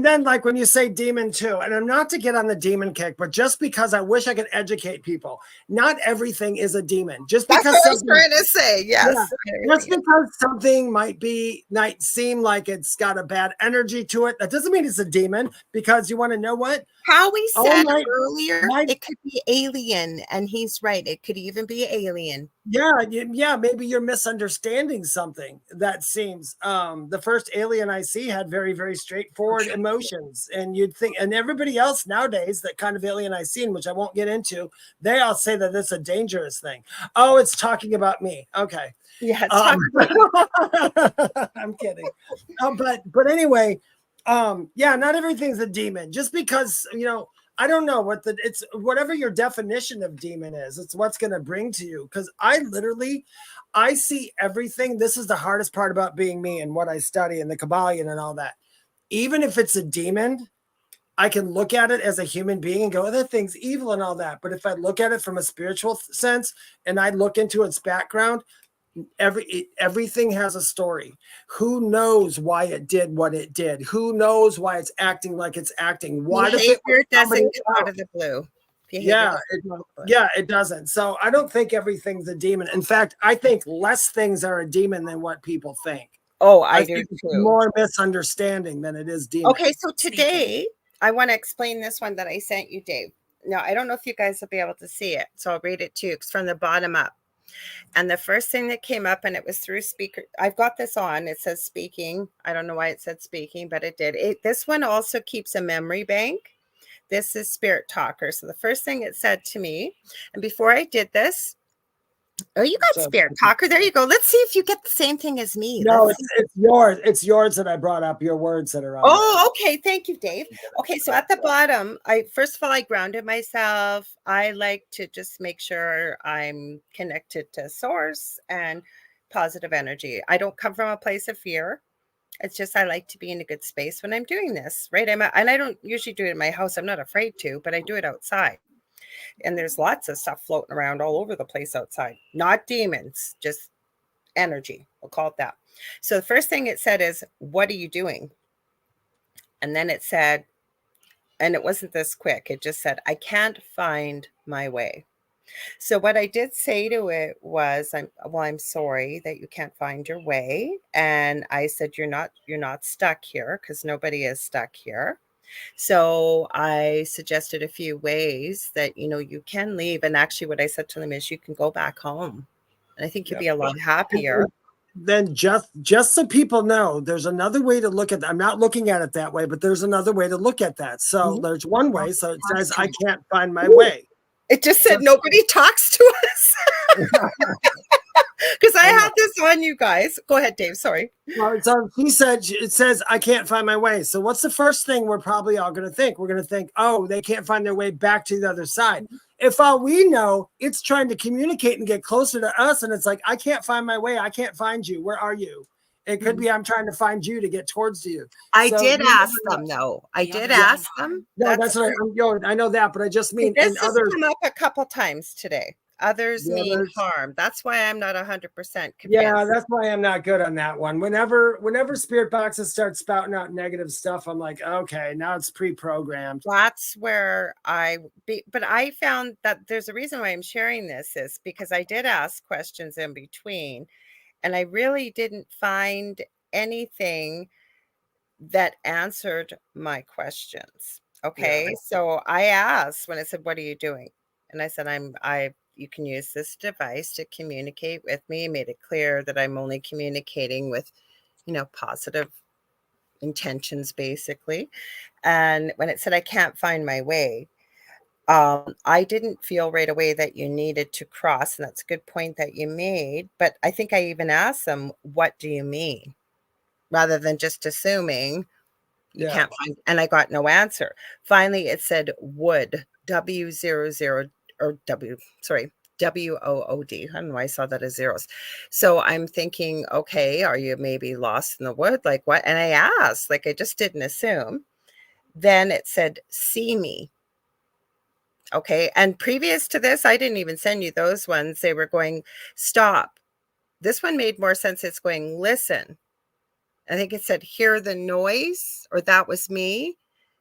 then like when you say demon too, and I'm not to get on the demon kick, but just because I wish I could educate people, not everything is a demon. Just because that's what I was trying to say. Yes. Yeah, just because something might seem like it's got a bad energy to it, that doesn't mean it's a demon. Because you want to know what? How we said earlier, it could be alien, and he's right. It could even be alien. Yeah, maybe you're misunderstanding something. That seems the first alien I see had very, very straightforward emotions, and you'd think, and everybody else nowadays, that kind of alien I seen, which I won't get into, they all say that it's a dangerous thing. Oh, it's talking about me. Okay, yeah, I'm kidding. But anyway, not everything's a demon. Just because I don't know it's whatever your definition of demon is. It's what's going to bring to you. Because I see everything. This is the hardest part about being me and what I study and the Kabbalion and all that. Even if it's a demon, I can look at it as a human being and go, oh, that thing's evil and all that. But if I look at it from a spiritual sense and I look into its background, everything has a story. Who knows why it did what it did? Who knows why it's acting like it's acting? Why behavior doesn't come out of the blue? Yeah, behavior. it doesn't. So I don't think everything's a demon. In fact, I think less things are a demon than what people think. Oh, I I do think it's too. more misunderstanding than it is demon. Okay, so today I want to explain this one that I sent you, Dave. Now, I don't know if you guys will be able to see it, so I'll read it to you. It's from the bottom up. And the first thing that came up, and it was through speaker. I've got this on. It says speaking. I don't know why it said speaking, but it did. This one also keeps a memory bank. This is Spirit Talker. So the first thing it said to me, and before I did this, oh, you got Spirit Talker. There you go. Let's see if you get the same thing as me. No, it's yours. It's yours that I brought up. Your words that are on. Oh, okay. Thank you, Dave. Okay, so at the bottom, first of all, I grounded myself. I like to just make sure I'm connected to source and positive energy. I don't come from a place of fear. It's just I like to be in a good space when I'm doing this, right? And I don't usually do it in my house. I'm not afraid to, but I do it outside. And there's lots of stuff floating around all over the place outside. Not demons, just energy. We'll call it that. So the first thing it said is, what are you doing? And then it said, and it wasn't this quick. It just said, I can't find my way. So what I did say to it was, I'm sorry that you can't find your way. And I said, you're not stuck here, because nobody is stuck here. So I suggested a few ways that, you can leave. And actually what I said to them is, you can go back home. And I think you'll be a lot happier. Then just so people know, there's another way to look at that. I'm not looking at it that way, but there's another way to look at that. So there's one way. So it says, I can't find my way. It just said nobody talks to us. Because I had this on, you guys. Go ahead, Dave. Sorry. Well, so he said, it says, I can't find my way. So what's the first thing we're probably all going to think? We're going to think, oh, they can't find their way back to the other side. If all we know, it's trying to communicate and get closer to us. And it's like, I can't find my way. I can't find you. Where are you? It could be I'm trying to find you to get towards you. I did ask them, though. I did ask them. No, that's right. I know that, but I just mean this has come up a couple times today. Others mean harm. That's why I'm not 100% convinced. Yeah, that's why I'm not good on that one. Whenever spirit boxes start spouting out negative stuff, I'm like, okay, now it's pre-programmed. That's where but I found that there's a reason why I'm sharing this is because I did ask questions in between, and I really didn't find anything that answered my questions. Okay, so I asked when it said, "What are you doing?" And I said, you can use this device to communicate with me. Made it clear that I'm only communicating with, positive intentions, basically. And when it said, I can't find my way, I didn't feel right away that you needed to cross. And that's a good point that you made. But I think I even asked them, what do you mean? Rather than just assuming you can't find, and I got no answer. Finally, it said wood, W00 or WOOD. I don't know why I saw that as zeros. So I'm thinking, okay, are you maybe lost in the wood? Like what? And I asked, I just didn't assume. Then it said, see me. Okay. And previous to this, I didn't even send you those ones. They were going, stop. This one made more sense. It's going, listen. I think it said, hear the noise, or that was me.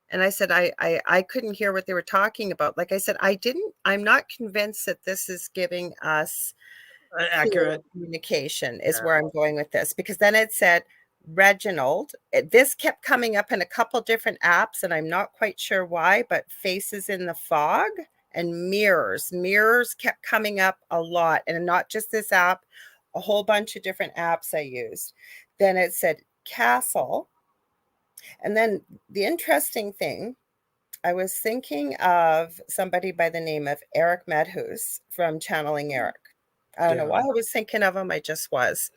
And I said, I couldn't hear what they were talking about. Like I said, I'm not convinced that this is giving us accurate communication is where I'm going with this, because then it said, Reginald, this kept coming up in a couple different apps, and I'm not quite sure why, but faces in the fog and mirrors kept coming up a lot. And not just this app, a whole bunch of different apps I used. Then it said castle. And then the interesting thing, I was thinking of somebody by the name of Eric Medhus from Channeling Eric. I don't know why I was thinking of him. I just was.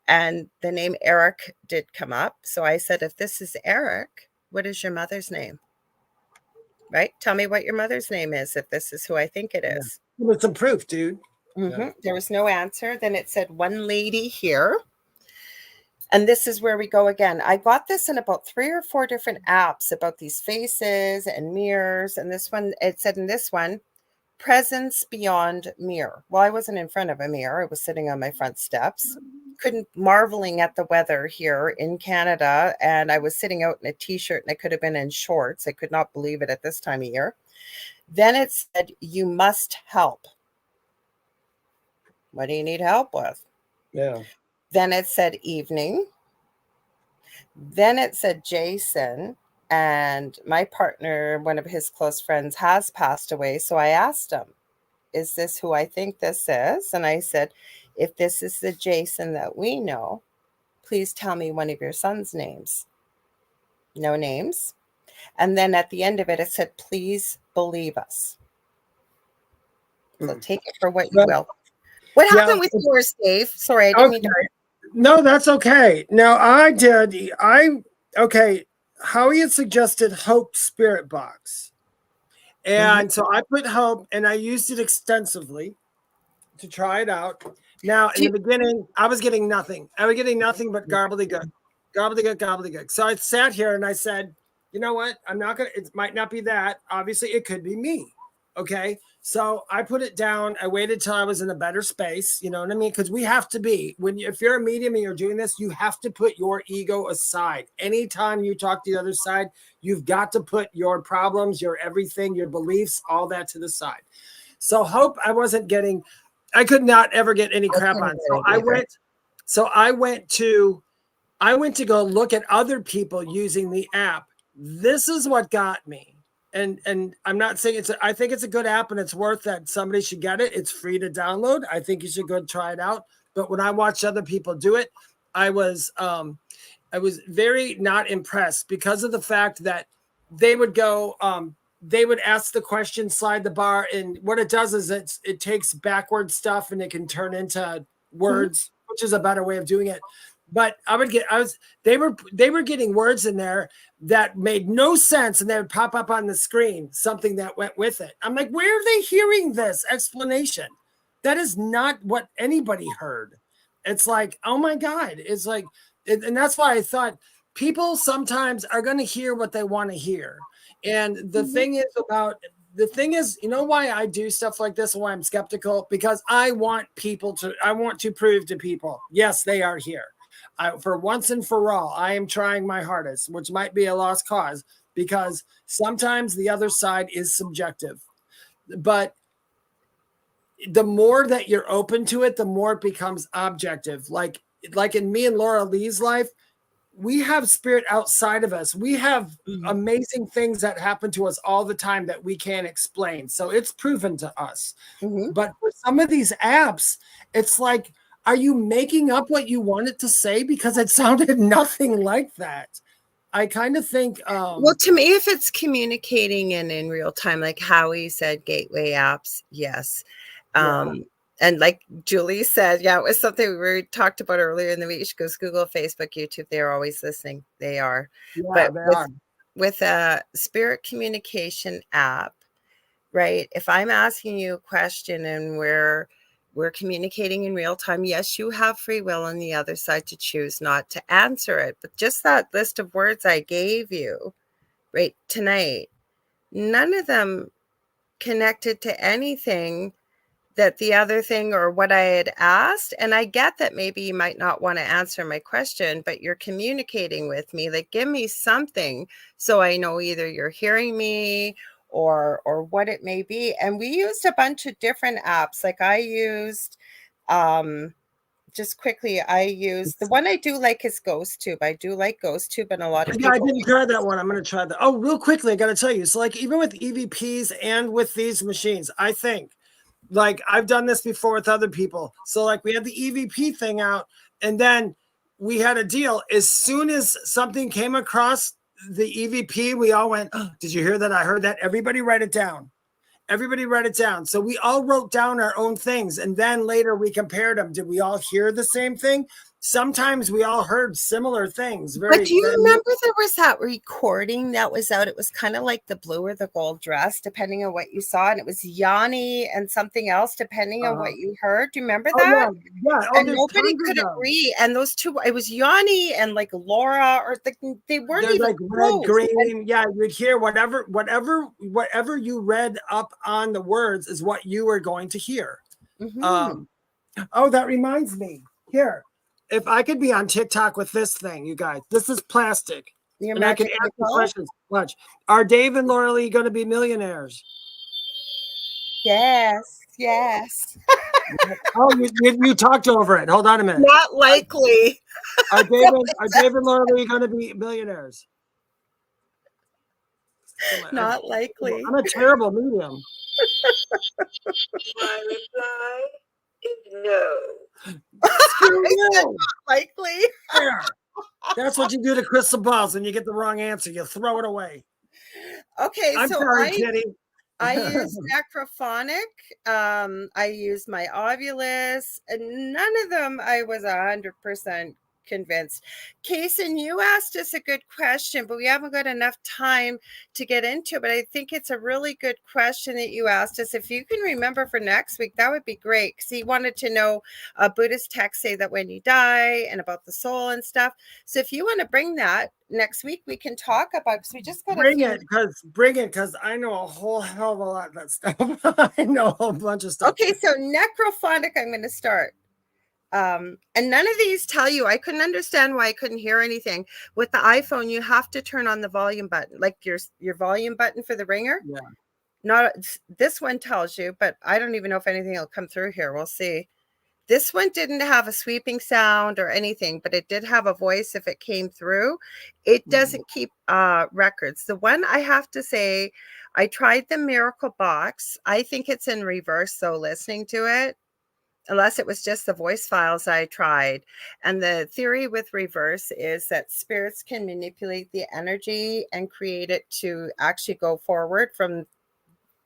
And the name Eric did come up. So I said, if this is Eric, what is your mother's name? Right? Tell me what your mother's name is, if this is who I think it is. With some proof, dude. There was no answer. Then it said one lady here. And this is where we go again. I got this in about 3 or 4 different apps about these faces and mirrors. And this one, it said in this one, presence beyond mirror. Well, I wasn't in front of a mirror. I was sitting on my front steps, marveling at the weather here in Canada. And I was sitting out in a t-shirt, and I could have been in shorts. I could not believe it at this time of year. Then it said, you must help. What do you need help with? Yeah. Then it said evening. Then it said Jason, and my partner, one of his close friends, has passed away. So I asked him, is this who I think this is? And I said, if this is the Jason that we know, please tell me one of your son's names. No names. And then at the end of it, it said, please believe us. So take it for what you will. What happened with yours, Dave? Sorry, I didn't mean to. No, that's okay. Now okay. Howie had suggested Hope Spirit Box. And so I put Hope and I used it extensively to try it out. Now, in the beginning, I was getting nothing. I was getting nothing but gobbledygook, gobbledygook, gobbledygook. So I sat here and I said, you know what? I'm not going to, it might not be that. Obviously, it could be me. Okay. So I put it down. I waited till I was in a better space. You know what I mean? Because we have to be, if you're a medium and you're doing this, you have to put your ego aside. Anytime you talk to the other side, you've got to put your problems, your everything, your beliefs, all that to the side. So Hope, I could not ever get any crap on. So I went to go look at other people using the app. This is what got me. And I'm not saying I think it's a good app and it's worth that somebody should get it. It's free to download. I think you should go try it out. But when I watched other people do it, I was very not impressed because of the fact that they would go, they would ask the question, slide the bar, and what it does is it takes backward stuff and it can turn into words, which is a better way of doing it. But they were getting words in there that made no sense, and they would pop up on the screen, something that went with it. I'm like, where are they hearing this explanation? That is not what anybody heard. It's like, oh my God. It's like, and that's why I thought people sometimes are going to hear what they want to hear. And the thing is, you know why I do stuff like this and why I'm skeptical? Because I want to prove to people, yes, they are here. For once and for all, I am trying my hardest, which might be a lost cause because sometimes the other side is subjective. But the more that you're open to it, the more it becomes objective. Like in me and Laura Lee's life, we have spirit outside of us. We have amazing things that happen to us all the time that we can't explain. So it's proven to us. But for some of these apps, it's like, are you making up what you wanted to say? Because it sounded nothing like that. I kind of think... well, to me, if it's communicating in real time, like Howie said, gateway apps, yes. And like Julie said, it was something we talked about earlier in the week. She goes, Google, Facebook, YouTube, they're always listening. They are. Yeah, but with a spirit communication app, right? If I'm asking you a question and we're communicating in real time, yes, you have free will on the other side to choose not to answer it. But just that list of words I gave you right tonight, none of them connected to anything that the other thing or what I had asked. And I get that maybe you might not want to answer my question, but you're communicating with me. Like, give me something so I know either you're hearing me or what it may be. And we used a bunch of different apps. Like I used, just quickly, I use the one I do like is GhostTube. I do like GhostTube, and a lot of people. I didn't try that one. I'm going to try that. Oh, real quickly, I got to tell you. So like even with EVPs and with these machines, I think like I've done this before with other people. So like we had the EVP thing out and then we had a deal. As soon as something came across the EVP, we all went, oh, did you hear that? I heard that. Everybody write it down. Everybody write it down. So we all wrote down our own things. And then later we compared them. Did we all hear the same thing? Sometimes we all heard similar things. But do you remember there was that recording that was out? It was kind of like the blue or the gold dress, depending on what you saw. And it was Yanni and something else, depending on what you heard. Do you remember that? Yeah. And nobody could agree. And those two, it was Yanni and like Laura, or they weren't even like red, green. Yeah, you'd hear whatever you read up on the words is what you were going to hear. Oh, that reminds me. Here. If I could be on TikTok with this thing, you guys, this is plastic. And I can ask the questions. Watch. Are Dave and Lorilei going to be millionaires? Yes. Oh, you talked over it. Hold on a minute. Not likely. Are David and Lorilei going to be millionaires? Not likely. I'm a terrible medium. My reply is no. No. Likely. There. That's what you do to crystal balls when you get the wrong answer. You throw it away. Okay, I'm so sorry, Kitty. I use necrophonic. I use my Ovulus, and none of them I was 100% convinced. Kason, you asked us a good question, but we haven't got enough time to get into it. But I think it's a really good question that you asked us. If you can remember for next week, that would be great. Because he wanted to know Buddhist texts say that when you die and about the soul and stuff. So if you want to bring that next week, we can talk about, because we just got bring it because I know a whole hell of a lot of that stuff. I know a whole bunch of stuff. Okay, so necrophonic, I'm going to start. And none of these tell you. I couldn't understand why I couldn't hear anything. With the iPhone, you have to turn on the volume button, like your volume button for the ringer. Yeah. Not this one tells you, but I don't even know if anything will come through here. We'll see. This one didn't have a sweeping sound or anything, but it did have a voice if it came through. It doesn't keep records. The one I have to say, I tried the Miracle Box. I think it's in reverse, though, listening to it, unless it was just the voice files I tried. And the theory with reverse is that spirits can manipulate the energy and create it to actually go forward from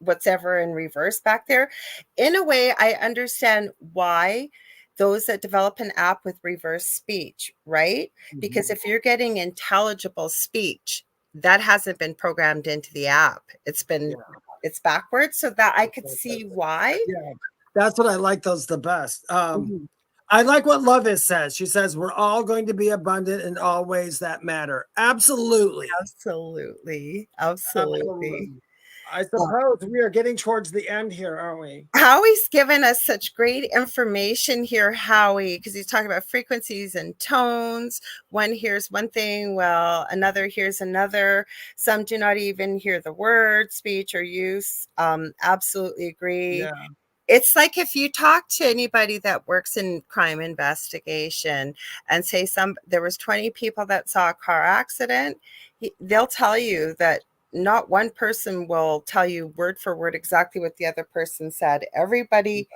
what's ever in reverse back there. In a way, I understand why those that develop an app with reverse speech, right? Because if you're getting intelligible speech, that hasn't been programmed into the app. It's been, it's backwards, so that I could see why. Yeah, that's what I like those the best. I like what Lovis says. She says, we're all going to be abundant in all ways that matter. Absolutely. Absolutely. I suppose we are getting towards the end here, aren't we? Howie's given us such great information here, Howie, because he's talking about frequencies and tones. One hears one thing, well, another hears another. Some do not even hear the word, speech, or use. Absolutely agree. Yeah. It's like if you talk to anybody that works in crime investigation and say there was 20 people that saw a car accident, they'll tell you that not one person will tell you word for word exactly what the other person said. Everybody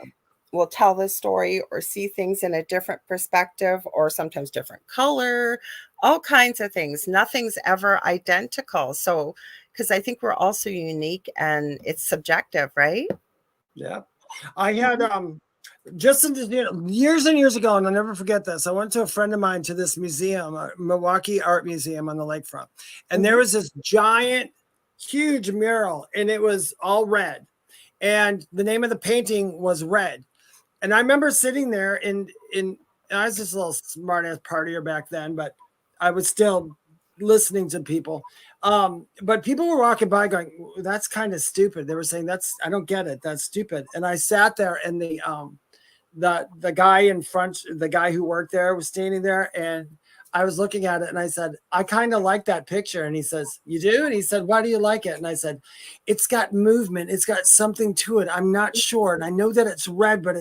will tell the story or see things in a different perspective or sometimes different color, all kinds of things. Nothing's ever identical. So, because I think we're also unique and it's subjective, right? Yeah. I had just years and years ago, and I'll never forget this. I went to a friend of mine to this museum, Milwaukee Art Museum on the lakefront, and there was this giant, huge mural, and it was all red, and the name of the painting was Red. And I remember sitting there, and I was just a little smart ass partier back then, but I was still listening to people. But people were walking by going, that's kind of stupid. They were saying, I don't get it. That's stupid. And I sat there, and the guy in front, the guy who worked there was standing there, and I was looking at it, and I said, I kind of like that picture. And he says, you do? And he said, why do you like it? And I said, it's got movement. It's got something to it. I'm not sure. And I know that it's red, but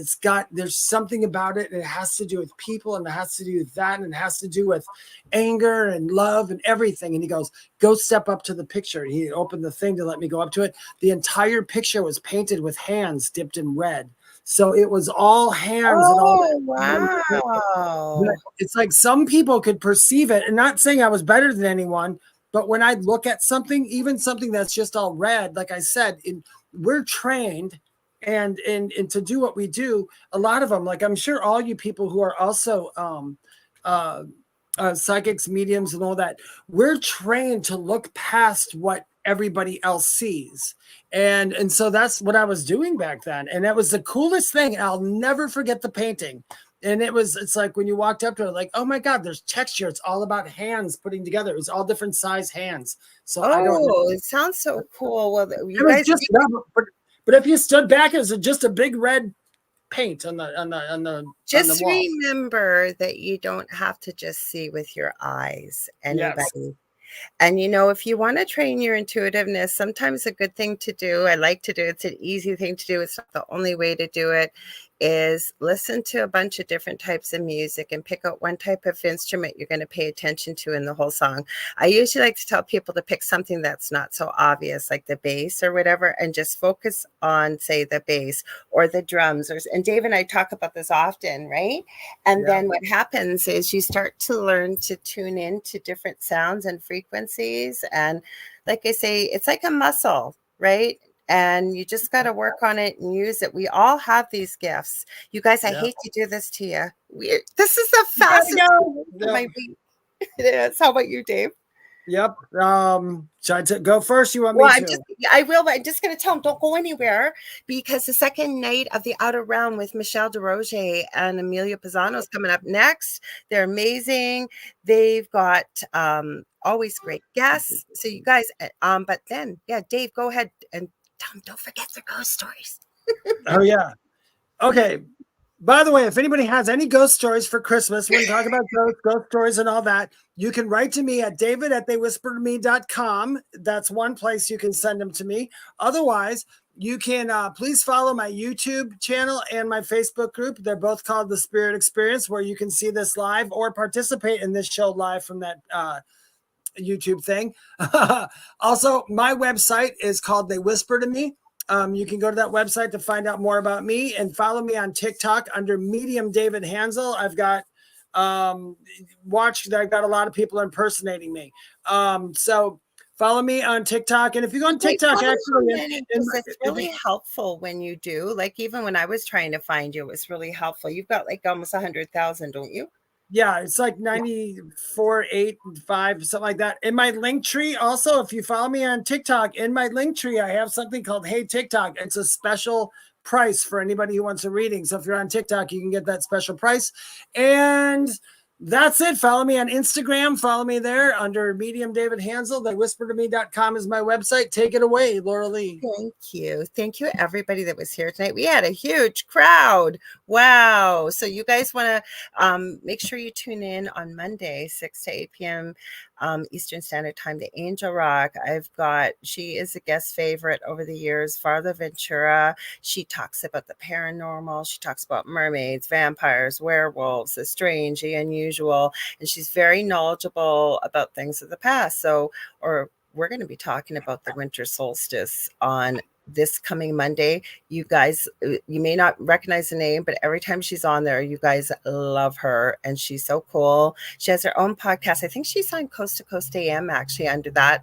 there's something about it. And it has to do with people, and it has to do with that. And it has to do with anger and love and everything. And he goes, go step up to the picture. And he opened the thing to let me go up to it. The entire picture was painted with hands dipped in red. So it was all hands and all that. Wow. It's like some people could perceive it, and not saying I was better than anyone, but when I look at something, even something that's just all red, like I said, we're trained and to do what we do. A lot of them, like I'm sure all you people who are also psychics, mediums, and all that, we're trained to look past what everybody else sees. And so that's what I was doing back then. And that was the coolest thing. I'll never forget the painting. And it's like when you walked up to it, like, oh my God, there's texture. It's all about hands putting together. It was all different size hands. So I don't know. It sounds so cool. Well, you it guys was just, but if you stood back, it was just a big red paint on the just wall. remember that you don't have to just see with your eyes. Anybody. Yes. And, if you want to train your intuitiveness, sometimes a good thing to do, I like to do, it's an easy thing to do, it's not the only way to do it, is listen to a bunch of different types of music and pick out one type of instrument you're going to pay attention to in the whole song. I usually like to tell people to pick something that's not so obvious, like the bass or whatever, and just focus on, say, the bass or the drums. And Dave and I talk about this often, right? And then what happens is you start to learn to tune in to different sounds and frequencies. And like I say, it's like a muscle, right? And you just got to work on it and use it. We all have these gifts. You guys, I hate to do this to you. This is the fastest of my week. It is. How about you, Dave? Yep. Should I go first? You want me to? I will, but I'm just going to tell them don't go anywhere, because the second night of the Outer Round with Michelle DeRoger and Amelia Pisano is coming up next. They're amazing. They've got always great guests. So you guys, but then, Dave, go ahead and tell them don't forget their ghost stories. Oh, yeah. Okay. By the way, if anybody has any ghost stories for Christmas, when we talk about ghost stories and all that, you can write to me at david@theywhispertome.com. That's one place you can send them to me. Otherwise, you can please follow my YouTube channel and my Facebook group. They're both called The Spirit Experience, where you can see this live or participate in this show live from that YouTube thing. Also, my website is called They Whisper to Me. You can go to that website to find out more about me, and follow me on TikTok under Medium David Hanzel. I've got I've got a lot of people impersonating me. So follow me on TikTok. And if you go on TikTok, it's really helpful when you do. Like, even when I was trying to find you, it was really helpful. You've got like almost 100,000, don't you? Yeah, it's like 94,805, something like that. In my link tree, also, if you follow me on TikTok, in my link tree, I have something called Hey TikTok. It's a special price for anybody who wants a reading. So if you're on TikTok, you can get that special price. And that's it. Follow me on Instagram. Follow me there under Medium David Hanzel. TheWhisperToMe.com is my website. Take it away, Lorilei. Thank you. Thank you, everybody that was here tonight. We had a huge crowd. Wow. So you guys want to make sure you tune in on Monday, 6 to 8 p.m. Eastern Standard Time, to Angel Rock. She is a guest favorite over the years, Father Ventura. She talks about the paranormal. She talks about mermaids, vampires, werewolves, the strange, the unusual, and she's very knowledgeable about things of the past. We're going to be talking about the winter solstice on this coming Monday. You guys, you may not recognize the name, but every time she's on there, you guys love her, and she's so cool. She has her own podcast. I think she's on Coast to Coast AM, actually, under that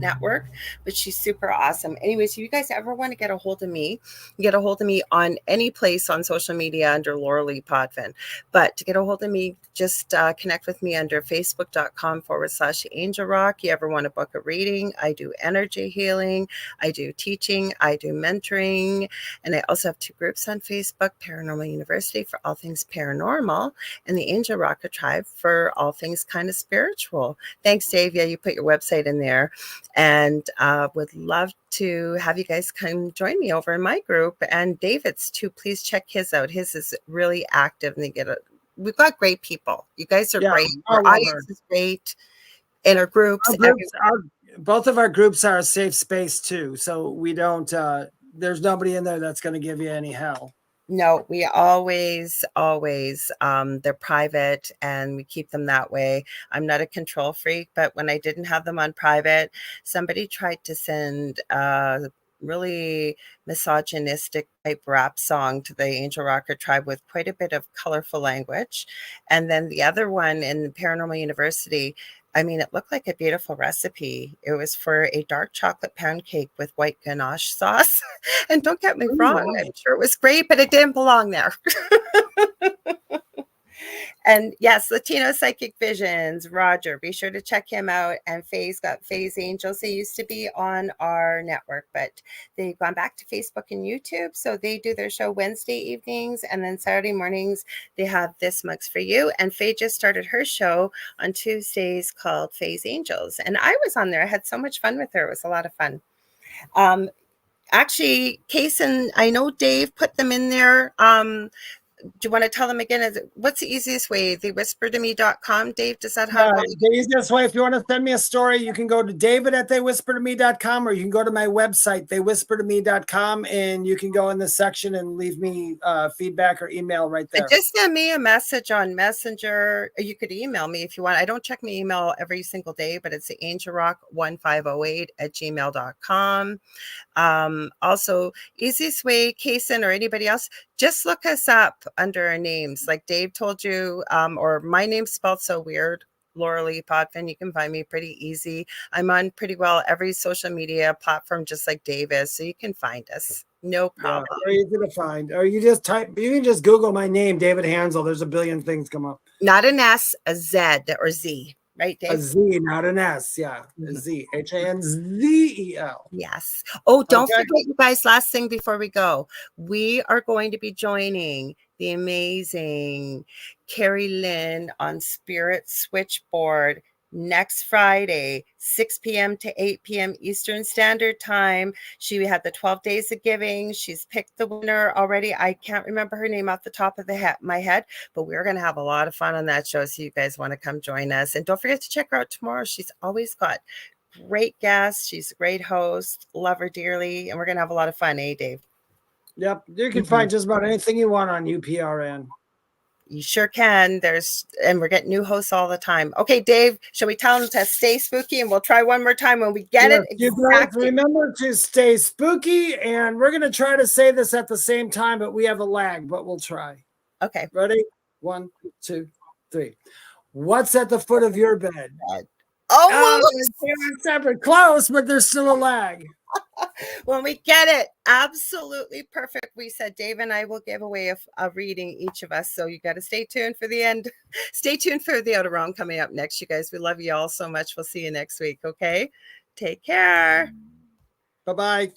network, but she's super awesome. Anyways, if you guys ever want to get a hold of me, get a hold of me on any place on social media under Lorilei Potvin. But to get a hold of me, just connect with me under facebook.com/Angel Rock. You ever want to book a reading? I do energy healing, I do teaching, I do mentoring, and I also have 2 groups on Facebook: Paranormal University for all things paranormal, and the Angel Rocker Tribe for all things kind of spiritual. Thanks, Dave. Yeah, you put your website in there, and would love to have you guys come join me over in my group, and David's too. Please check his out. His is really active, and we've got great people. You guys are great. Our audience is great, and our groups. Both of our groups are a safe space too, so we don't. There's nobody in there that's going to give you any hell. No, we always, they're private, and we keep them that way. I'm not a control freak, but when I didn't have them on private, somebody tried to send a really misogynistic type rap song to the Angel Rocker Tribe with quite a bit of colorful language. And then the other one in Paranormal University, I mean, it looked like a beautiful recipe. It was for a dark chocolate pound cake with white ganache sauce. And don't get me wrong, I'm sure it was great, but it didn't belong there. And yes, Latino Psychic Visions, Roger, be sure to check him out. And Faye's got Faye's Angels. They used to be on our network, but they've gone back to Facebook and YouTube. So they do their show Wednesday evenings, and then Saturday mornings, they have This Mug's for You. And Faye just started her show on Tuesdays called Faye's Angels. And I was on there. I had so much fun with her. It was a lot of fun. Actually, Case and I know Dave put them in there. you want to tell them again? What's the easiest way? Theywhispertome.com. Dave, does that have the easiest way? If you want to send me a story, you can go to david@theywhispertome.com, or you can go to my website, theywhispertome.com, and you can go in the section and leave me feedback or email right there. Just send me a message on Messenger. You could email me if you want. I don't check my email every single day, but it's the angelrock1508@gmail.com. Also, easiest way, Kason or anybody else, just look us up under our names. Like Dave told you, or my name's spelled so weird, Lorilei Potvin. You can find me pretty easy. I'm on pretty well every social media platform, just like Dave is, so you can find us. No problem. Yeah, very easy to find. Or you just you can just Google my name, David Hanzel. There's a billion things come up. Not an S, a Z or Z. Right, Dave? A Z, not an S. Yeah. A Z. Hanzel. Yes. Oh, don't forget, you guys, last thing before we go. We are going to be joining the amazing Carrie Lynn on Spirit Switchboard next Friday, 6 p.m. to 8 p.m. Eastern Standard Time. She had the 12 Days of Giving. She's picked the winner already. I can't remember her name off the top of my head, but we're going to have a lot of fun on that show. So you guys want to come join us. And don't forget to check her out tomorrow. She's always got great guests. She's a great host. Love her dearly. And we're going to have a lot of fun, eh, Dave? Yep. You can find just about anything you want on UPRN. You sure can. And we're getting new hosts all the time. Okay, Dave, shall we tell them to stay spooky? And we'll try one more time when we get it. Exactly. Remember to stay spooky. And we're going to try to say this at the same time, but we have a lag, but we'll try. Okay. Ready? 1, 2, 3. What's at the foot of your bed? It's separate. Close, but there's still a lag. When we get it, absolutely perfect. We said Dave and I will give away a reading, each of us. So you got to stay tuned for the end. Stay tuned for the outer realm coming up next. You guys, we love you all so much. We'll see you next week. Okay. Take care. Bye-bye.